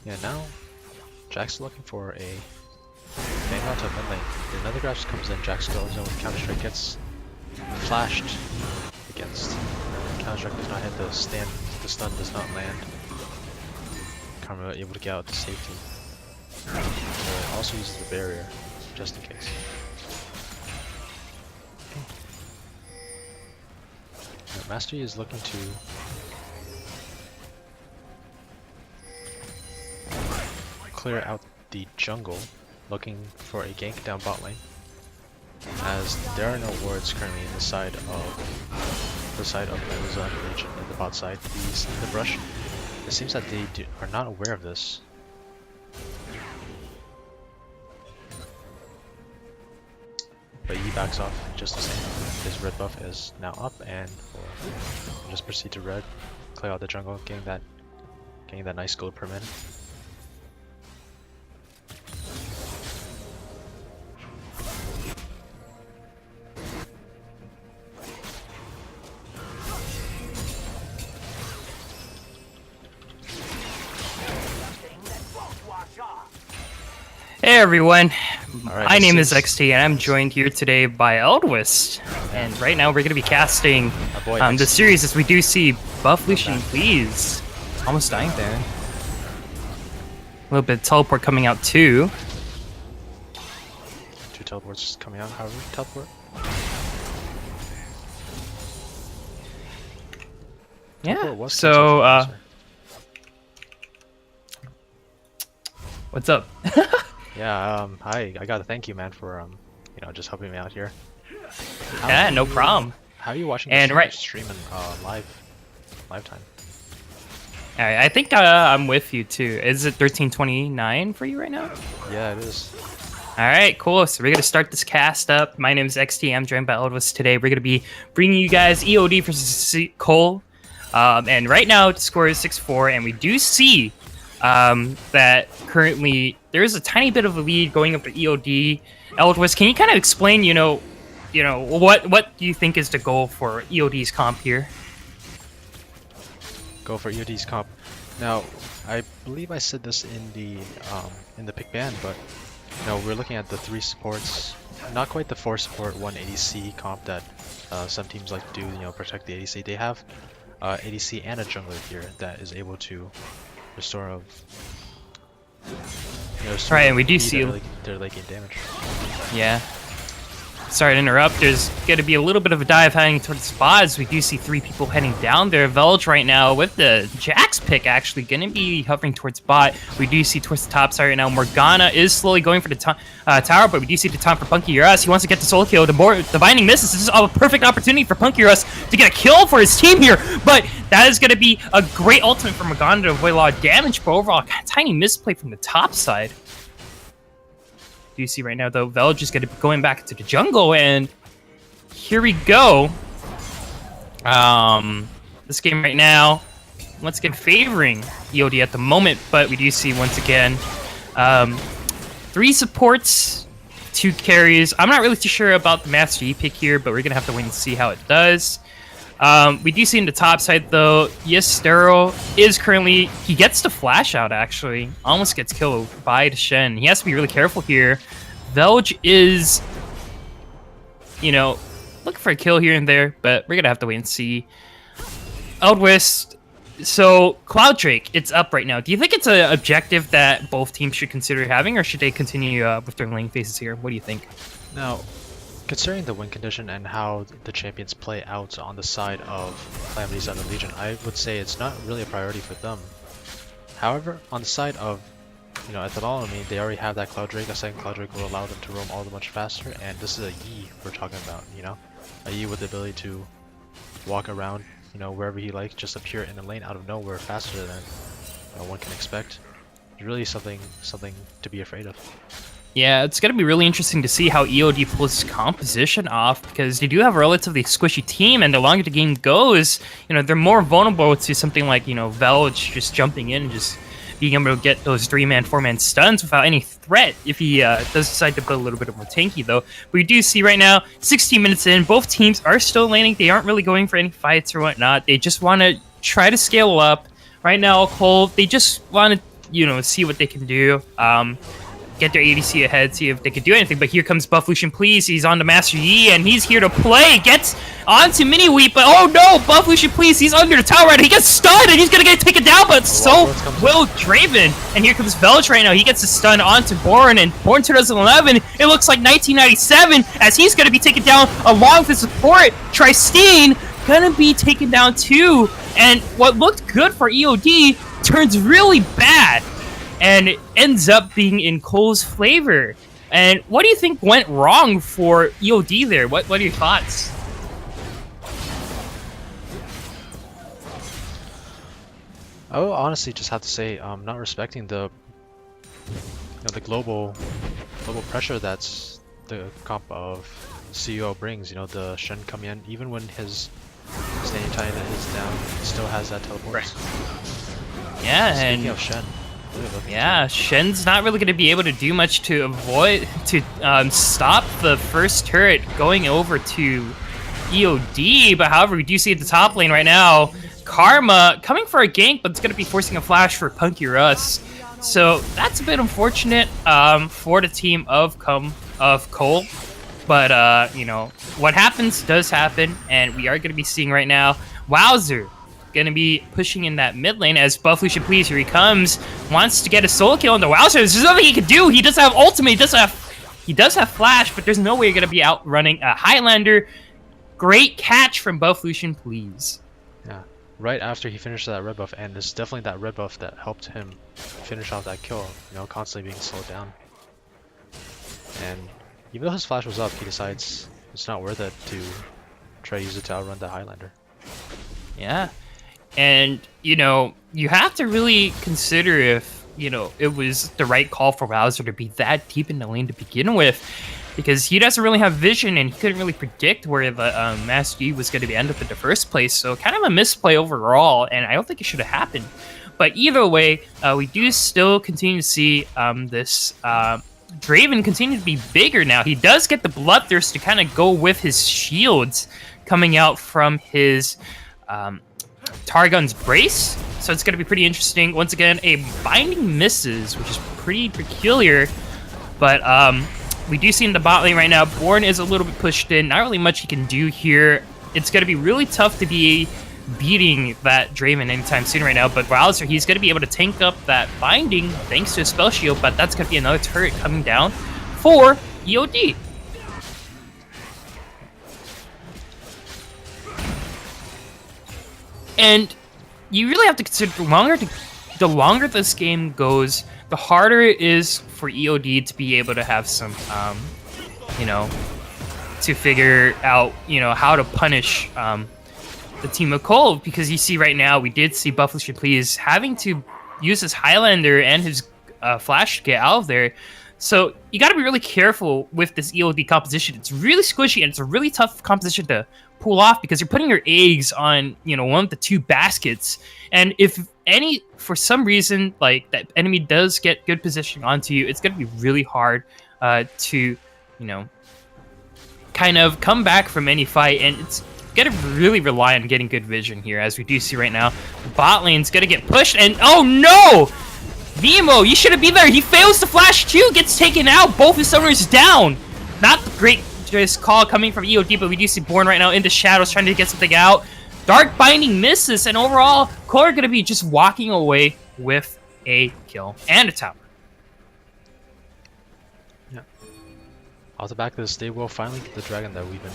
Speaker 1: Yeah, now Jack's looking for a bang onto mid lane. Another grab comes in, Jax goes in with counter strike, gets flashed against. Counter-Strike does not hit the stand. The stun does not land. Karma able to get out to safety. So it also uses the barrier, just in case. Now, Mastery is looking to clear out the jungle, looking for a gank down bot lane. As there are no wards currently in the side of Medusa region in the bot side. He's in the brush. It seems that they are not aware of this. But he backs off just the same. His red buff is now up, and we'll just proceed to red, clear out the jungle, getting that nice gold per minute.
Speaker 4: Hey everyone,
Speaker 1: Alright,
Speaker 4: my name is
Speaker 1: this
Speaker 4: XT and I'm joined here today by Eldwist. And right now we're going to be casting
Speaker 1: boy
Speaker 4: the
Speaker 1: XT.
Speaker 4: series as we do see Buff Lucian Please. Almost dying there. A little bit of teleport coming out too.
Speaker 1: 2 teleports coming out, however, teleport.
Speaker 4: Yeah,
Speaker 1: Teleport was
Speaker 4: so
Speaker 1: cancelled from user.
Speaker 4: what's up?
Speaker 1: Yeah, hi, I gotta thank you, man, for, just helping me out here.
Speaker 4: Yeah, no problem.
Speaker 1: How are you watching
Speaker 4: And
Speaker 1: this stream in live time?
Speaker 4: Alright, I think I'm with you too. Is it 13:29 for you right now?
Speaker 1: Yeah, it is.
Speaker 4: Alright, cool. So we're going to start this cast up. My name is XT. I'm joined by Eldwist today. We're going to be bringing you guys EOD versus CUL. And right now, the score is 6-4. And we do see that currently there is a tiny bit of a lead going up to EOD. Eldwist, can you kind of explain, what do you think is the goal for EOD's comp here?
Speaker 1: Go for EOD's comp. Now, I believe I said this in the pick ban, but we're looking at the 3 supports, not quite the 4 support 1 ADC comp that some teams like to do, protect the ADC. They have ADC and a jungler here that is able to restore
Speaker 4: Right, and we do see
Speaker 1: their late game damage.
Speaker 4: Yeah. Sorry to interrupt. There's going to be a little bit of a dive heading towards the spot as we do see 3 people heading down there. Velge right now with the Jax pick actually going to be hovering towards bot. We do see towards the top side right now. Morgana is slowly going for the tower, but we do see the time for Punky Urus. He wants to get the solo kill. The binding misses. This is a perfect opportunity for Punky Urus to get a kill for his team here, but that is going to be a great ultimate for Morgana to avoid a lot of damage, but overall, tiny misplay from the top side. Do you see right now, though, Velge is going to be going back to the jungle, and here we go. This game right now, once again, favoring EOD at the moment, but we do see, once again, 3 supports, 2 carries. I'm not really too sure about the Master Yi pick here, but we're going to have to wait and see how it does. We do see in the top side, though, yes, Sterile is currently... He gets the flash out, actually. Almost gets killed by the Shen. He has to be really careful here. Velge is, looking for a kill here and there, but we're going to have to wait and see. Eldwist, so Cloud Drake, it's up right now. Do you think it's an objective that both teams should consider having, or should they continue with their lane phases here? What do you think?
Speaker 1: Now, considering the win condition and how the champions play out on the side of Calamity's Under Legion, I would say it's not really a priority for them. However, on the side of, Ethanol, they already have that Cloud Drake. A second Cloud Drake will allow them to roam all the much faster, and this is a Yi we're talking about, a Yi with the ability to walk around, wherever he likes, just appear in a lane out of nowhere faster than one can expect. It's really something to be afraid of.
Speaker 4: Yeah, it's going to be really interesting to see how EOD pulls his composition off, because they do have a relatively squishy team, and the longer the game goes, they're more vulnerable to something like, Velge just jumping in and just being able to get those 3-man, 4-man stuns without any threat if he does decide to build a little bit more tanky, though. But we do see right now, 16 minutes in, both teams are still laning. They aren't really going for any fights or whatnot. They just want to try to scale up. Right now, CUL, they just want to, see what they can do. get their ADC ahead, see if they could do anything. But here comes Buff Lucian, please. He's on the Master Yi, and he's here to play. Gets onto Mini Wheat, but oh no, Buff Lucian, please. He's under the tower right now. He gets stunned, and he's gonna get taken down, but so will Draven. And here comes Velge right now. He gets a stun onto Born, and Born 2011. It looks like 1997, as he's gonna be taken down along with his support. Tristine gonna be taken down too. And what looked good for EOD turns really bad, and it ends up being in CUL's favor. And what do you think went wrong for EOD there? What are your thoughts?
Speaker 1: I would honestly just have to say, not respecting the the global pressure that's the comp of CUL brings. The Shen coming in, even when his Standing Titan is down, he still has that teleport.
Speaker 4: Right. Yeah,
Speaker 1: Speaking
Speaker 4: and
Speaker 1: of Shen,
Speaker 4: yeah, Shen's not really going to be able to do much to stop the first turret going over to EOD. But however, we do see at the top lane right now, Karma coming for a gank, but it's going to be forcing a flash for Punky Russ. So that's a bit unfortunate for the team of CUL. But, what happens does happen, and we are going to be seeing right now Wowzer going to be pushing in that mid lane as Buff Lucian, please, here he comes, wants to get a solo kill on the Wowzer. There's nothing he can do. He does have ultimate, he does have flash, but there's no way you're going to be outrunning a Highlander. Great catch from Buff Lucian, please.
Speaker 1: Yeah, right after he finished that red buff, and it's definitely that red buff that helped him finish off that kill, constantly being slowed down. And even though his flash was up, he decides it's not worth it to try to use it to outrun the Highlander.
Speaker 4: Yeah. And, you have to really consider if, it was the right call for Wowzer to be that deep in the lane to begin with. Because he doesn't really have vision, and he couldn't really predict where the Master Yi was going to end up in the first place. So kind of a misplay overall, and I don't think it should have happened. But either way, we do still continue to see this Draven continue to be bigger now. He does get the Bloodthirst to kind of go with his shields coming out from his Targon's Brace. So it's going to be pretty interesting. Once again, a Binding misses, which is pretty peculiar. But we do see in the bot lane right now, Born is a little bit pushed in. Not really much he can do here. It's going to be really tough to be beating that Draven anytime soon right now. But Wowzer, he's going to be able to tank up that Binding thanks to his spell shield. But that's going to be another turret coming down for EOD. And you really have to consider the longer this game goes, the harder it is for EOD to be able to have some, to figure out, how to punish the team of CUL. Because you see right now, we did see Buff Lucian, please, having to use his Highlander and his Flash to get out of there. So you got to be really careful with this EOD composition. It's really squishy, and it's a really tough composition to pull off because you're putting your eggs on, one of the two baskets. And if for some reason, like, that enemy does get good positioning onto you, it's going to be really hard to, kind of come back from any fight. And it's going to really rely on getting good vision here, as we do see right now. The bot lane's going to get pushed, and oh no! Nemo, you shouldn't be there. He fails to flash too, gets taken out. Both his owners down. Not the great call coming from EOD, but we do see Born right now in the shadows trying to get something out. Dark Binding misses, and overall, CUL are going to be just walking away with a kill and a tower.
Speaker 1: Yeah. Off the back of this, they will finally get the dragon that we've been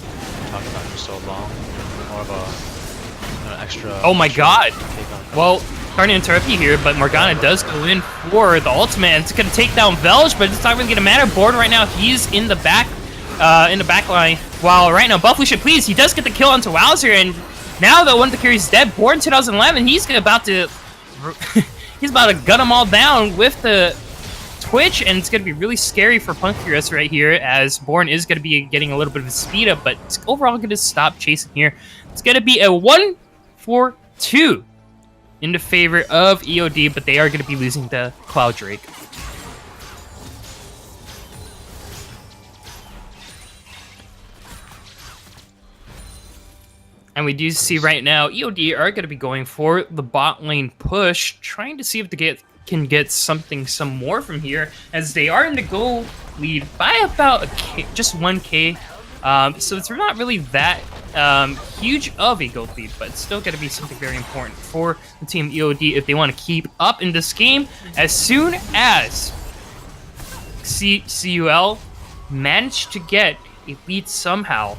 Speaker 1: talking about for so long. More of an extra.
Speaker 4: Oh my god! Well, starting to interrupt you here, but Morgana does go in for the ultimate, and it's going to take down Velge, but it's not really going to matter. Born right now, he's in the back line. While right now, Buff Lucian, please, he does get the kill onto Wowzer, and now that one of the carries is dead, Born 2011, he's about to gun them all down with the Twitch, and it's going to be really scary for Punkius right here, as Born is going to be getting a little bit of a speed up, but it's overall going to stop chasing here. It's going to be a 1-4-2 in the favor of EOD, but they are going to be losing the Cloud Drake. And we do see right now, EOD are going to be going for the bot lane push, trying to see if they can get some more from here, as they are in the goal lead by about a K, just 1K. So it's not really that huge of a gold lead, but it's still going to be something very important for the team EOD if they want to keep up in this game. As soon as CUL managed to get a lead somehow,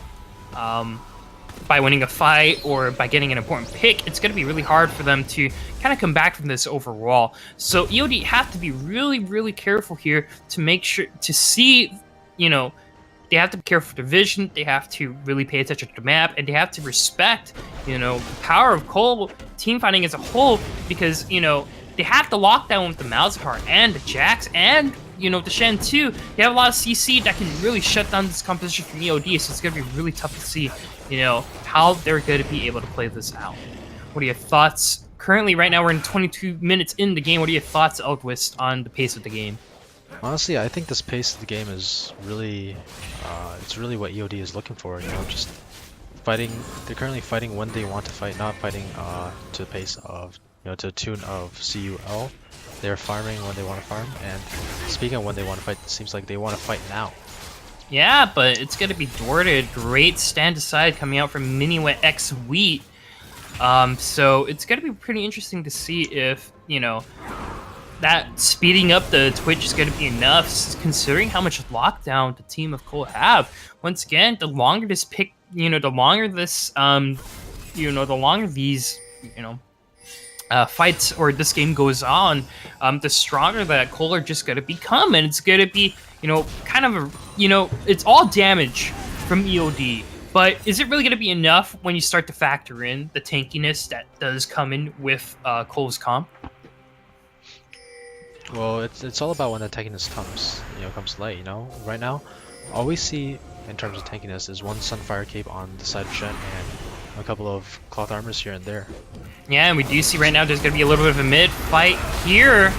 Speaker 4: by winning a fight or by getting an important pick, it's going to be really hard for them to kind of come back from this overall. So EOD have to be really, really careful here to make sure to see, you know, they have to be careful for their vision, they have to really pay attention to the map, and they have to respect, you know, the power of CUL team fighting as a whole, because, you know, they have to lock down with the Malzahar and the Jax and, you know, the Shen too. They have a lot of CC that can really shut down this composition from EOD, so it's going to be really tough to see, you know, how they're going to be able to play this out. What are your thoughts? Currently, right now, we're in 22 minutes in the game. What are your thoughts, Elgwist, on the pace of the game?
Speaker 1: Honestly, I think this pace of the game is really, it's really what EOD is looking for. You know, just fighting. They're currently fighting when they want to fight, not fighting to the pace of, you know, to the tune of CUL. They're farming when they want to farm, and speaking of when they want to fight, it seems like they want to fight now.
Speaker 4: Yeah, but it's going to be thwarted. Great stand aside coming out from Miniwet X Wheat. So it's going to be pretty interesting to see if, you know, that speeding up the Twitch is going to be enough, considering how much lockdown the team of CUL have. Once again, the longer this pick, you know, the longer this, you know, the longer these, you know, fights or this game goes on, the stronger that CUL are just going to become, and it's going to be, you know, kind of a, you know, it's all damage from EOD, but is it really going to be enough when you start to factor in the tankiness that does come in with CUL's comp?
Speaker 1: Well, it's all about when the tankiness comes, you know, comes late. You know, right now, all we see in terms of tankiness is one Sunfire Cape on the side of Shen and a couple of cloth armors here and there.
Speaker 4: Yeah, and we do see right now there's going to be a little bit of a mid fight here.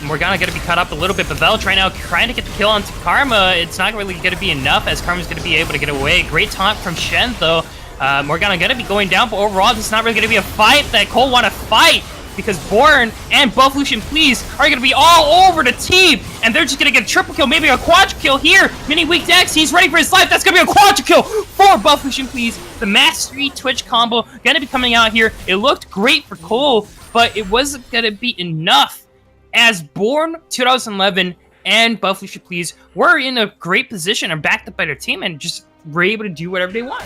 Speaker 4: Morgana going to be cut up a little bit, but Velch right now trying to get the kill onto Karma. It's not really going to be enough, as Karma's going to be able to get away. Great taunt from Shen, though. Morgana going to be going down, but overall, this is not really going to be a fight that CUL want to fight, because Born and Buff Lucian Please are going to be all over the team, and they're just going to get a triple kill, maybe a quadra kill here. Mini Weak Dex, he's ready for his life. That's going to be a quadra kill for Buff Lucian Please. The Mastery Twitch combo going to be coming out here. It looked great for CUL, but it wasn't going to be enough, as Born 2011 and Buff Lucian Please were in a great position and backed up by their team and just were able to do whatever they want.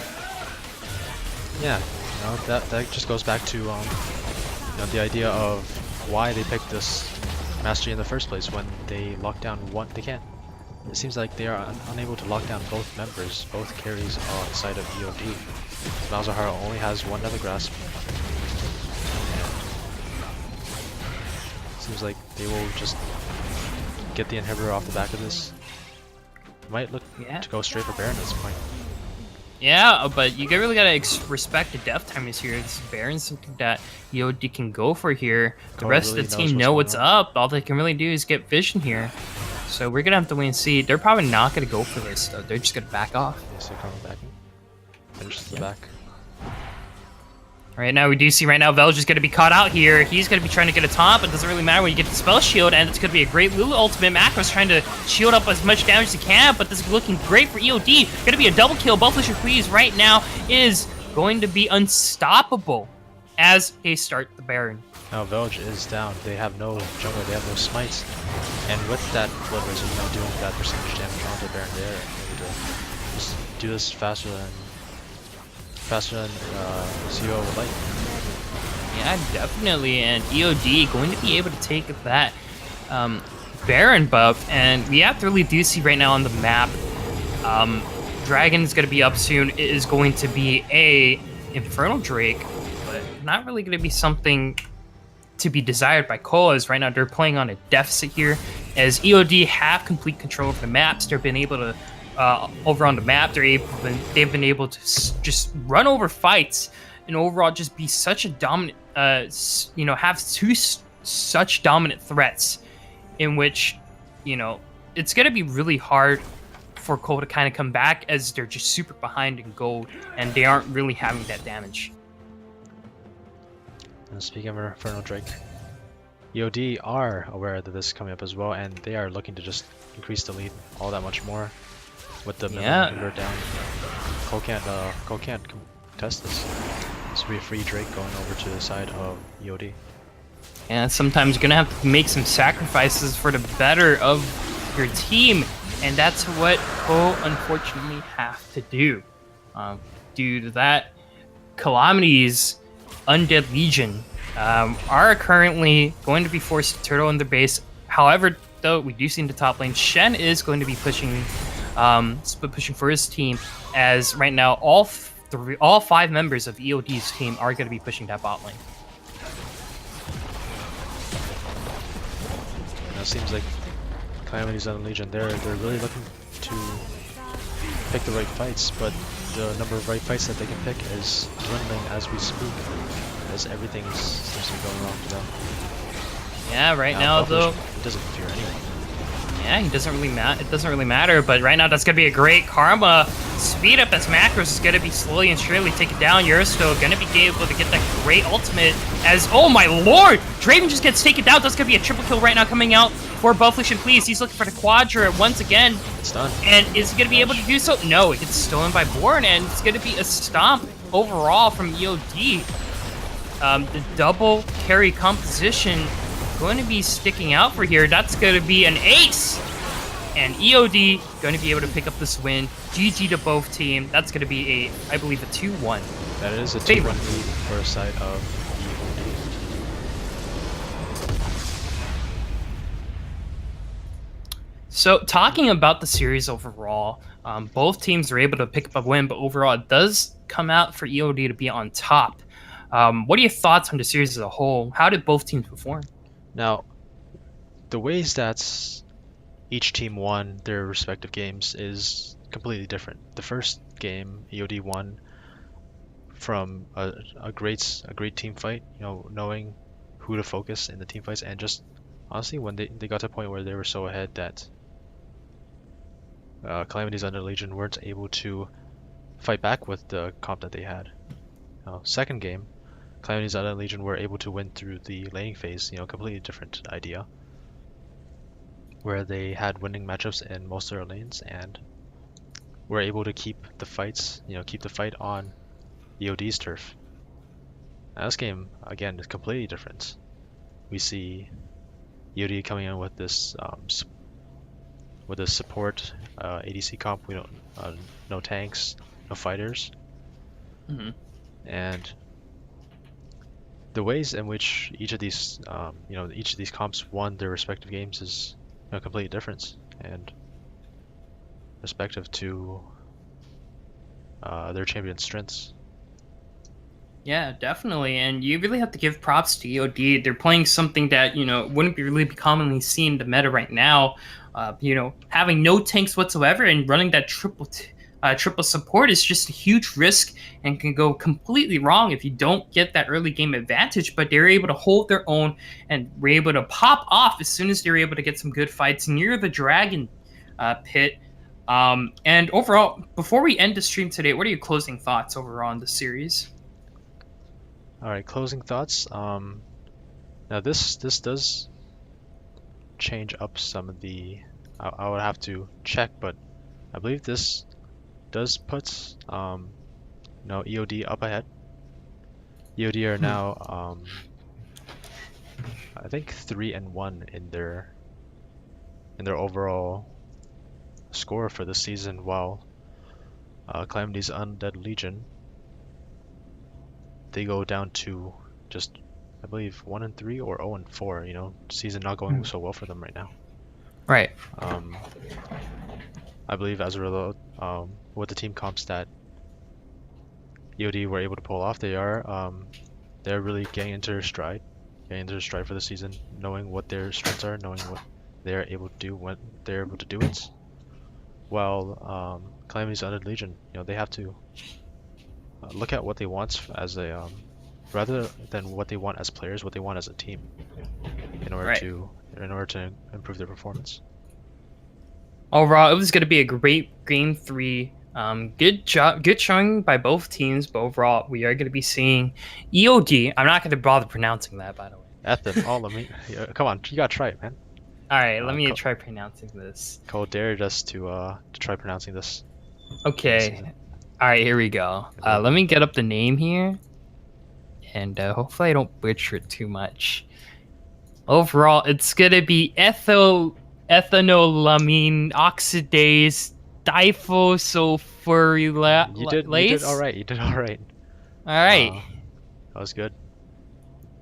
Speaker 1: Yeah, you know, that just goes back to you know, the idea of why they picked this mastery in the first place. When they lock down one, they can't. It seems like they are unable to lock down both members, both carries on the side of EOD. Malzahar only has one other grasp. And seems like they will just get the inhibitor off the back of this. Might look to go straight for Baron at this point.
Speaker 4: Yeah, but you really gotta respect the death timers here. This Baron's something that EOD can go for here. The rest
Speaker 1: really
Speaker 4: of the team know what's up. All they can really do is get vision here. So we're gonna have to wait and see. They're probably not gonna go for this though. They're just gonna back off.
Speaker 1: Yes, they're coming back. Finishes the back.
Speaker 4: Right now, we do see right now Velge is going to be caught out here. He's going to be trying to get a taunt, but it doesn't really matter when you get the spell shield, and it's going to be a great Lulu ultimate. Macro's trying to shield up as much damage as he can, but this is looking great for EOD. Going to be a double kill. Both Lucian Please right now is going to be unstoppable as they start the Baron.
Speaker 1: Now Velge is down. They have no jungle, they have no smites. And with that Flivers, you know, doing that percentage damage onto the Baron, they're able to just do this faster than CUL would like.
Speaker 4: Yeah, definitely, and EOD going to be able to take that Baron buff, and we have to really do see right now on the map, Dragon's going to be up soon. It is going to be a Infernal Drake, but not really going to be something to be desired by CUL, as right now they're playing on a deficit here, as EOD have complete control of the maps. They've been able to over on the map, they've been able to just run over fights and overall just be such a dominant, you know, have such dominant threats in which, you know, it's going to be really hard for CUL to kind of come back, as they're just super behind in gold and they aren't really having that damage.
Speaker 1: And speaking of Infernal Drake, EOD are aware that this is coming up as well, and they are looking to just increase the lead all that much more with the middle
Speaker 4: Yeah.
Speaker 1: inhibitor down. Cole can't contest this. This will be a free Drake going over to the side of EOD.
Speaker 4: And sometimes you're gonna have to make some sacrifices for the better of your team, and that's what CUL unfortunately have to do. Due to that, Calamity's Undead Legion are currently going to be forced to turtle in their base. However, though, we do see in the top lane, Shen is going to be pushing for his team, as right now all 5 members of EOD's team are going to be pushing that bot lane.
Speaker 1: It seems like Calamity's on Legion, they're really looking to pick the right fights, but the number of right fights that they can pick is dwindling as we speak, as everything seems to be going wrong for them.
Speaker 4: Yeah, right now though,
Speaker 1: it doesn't fear anyone.
Speaker 4: yeah, it doesn't really matter. But right now, that's gonna be a great karma speed up, as Macros is gonna be slowly and surely taken down. You're still gonna be able to get that great ultimate. As oh my lord, Draven just gets taken down. That's gonna be a triple kill right now coming out for Bufflish and Please. He's looking for the Quadra once again.
Speaker 1: It's done.
Speaker 4: And is he gonna be able to do so? No, it gets stolen by Born, and it's gonna be a stomp overall from EOD. The double carry composition going to be sticking out for here. That's going to be an ace, and EOD going to be able to pick up this win. GG to both team. That's going to be I believe a 2-1.
Speaker 1: That is a 2-1 lead for a side of EOD.
Speaker 4: So talking about the series overall, both teams are able to pick up a win, but overall it does come out for EOD to be on top. What are your thoughts on the series as a whole? How did both teams perform?
Speaker 1: Now, the ways that each team won their respective games is completely different. The first game, EOD won from a great team fight, you know, knowing who to focus in the team fights, and just honestly when they got to a point where they were so ahead that Calamity's Under Legion weren't able to fight back with the comp that they had. Second game, Calamity's Under Legion were able to win through the laning phase, you know, completely different idea, where they had winning matchups in most of their lanes and were able to keep the fights, you know, keep the fight on EOD's turf. Now this game, again, is completely different. We see EOD coming in with this support ADC comp. We don't no tanks, no fighters, and the ways in which each of these comps won their respective games is completely different and respective to their champion's strengths.
Speaker 4: Yeah, definitely, and you really have to give props to EOD. They're playing something that wouldn't be really commonly seen in the meta right now. Having no tanks whatsoever and running that triple support is just a huge risk and can go completely wrong if you don't get that early game advantage. But they're able to hold their own and were able to pop off as soon as they're able to get some good fights near the dragon pit. And overall, before we end the stream today, what are your closing thoughts overall on the series?
Speaker 1: All right, closing thoughts. Now this does change up some of the. I would have to check, but I believe this does put EOD up ahead. EOD are now I think 3-1 in their overall score for the season, while Calamity's Undead Legion, they go down to just, I believe, 1-3 or 0-4. Season not going so well for them right now.
Speaker 4: Right.
Speaker 1: I believe as a result, with the team comps that EOD were able to pull off, they're really getting into their stride for the season, knowing what their strengths are, knowing what they're able to do when they're able to do it. While Calamity's Undead Legion, they have to look at what they want as a rather than what they want as players, what they want as a team, in order to improve their performance.
Speaker 4: Overall, it was going to be a great game 3. Good showing by both teams, but overall, we are going to be seeing EOD. I'm not going to bother pronouncing that, by the way.
Speaker 1: Ethan. Oh, let me. Yeah, come on, you gotta try it, man.
Speaker 4: All right, let me
Speaker 1: Co-
Speaker 4: try pronouncing this.
Speaker 1: Cole dared us to try pronouncing this.
Speaker 4: Okay. All right, here we go. Let me get up the name here, and hopefully I don't butcher it too much. Overall, it's gonna be ethanolamine oxidase diphosphorylase.
Speaker 1: You did all right. You did all right.
Speaker 4: All right.
Speaker 1: That was good.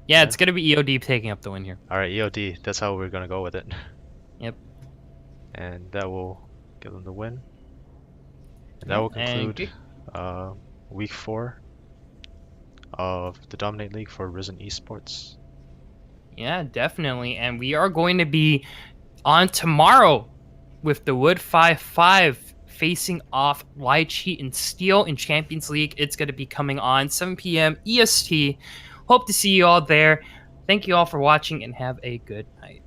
Speaker 4: Yeah,
Speaker 1: yeah.
Speaker 4: it's gonna be EOD taking up the win here.
Speaker 1: All right, EOD. That's how we're gonna go with it.
Speaker 4: Yep.
Speaker 1: And that will give them the win. And that will conclude week 4 of the Dominate League for Risen Esports.
Speaker 4: Yeah, definitely. And we are going to be on tomorrow with the Wood 5-5 facing off Light Cheat and Steel in Champions League. It's going to be coming on 7 p.m. EST. Hope to see you all there. Thank you all for watching and have a good night.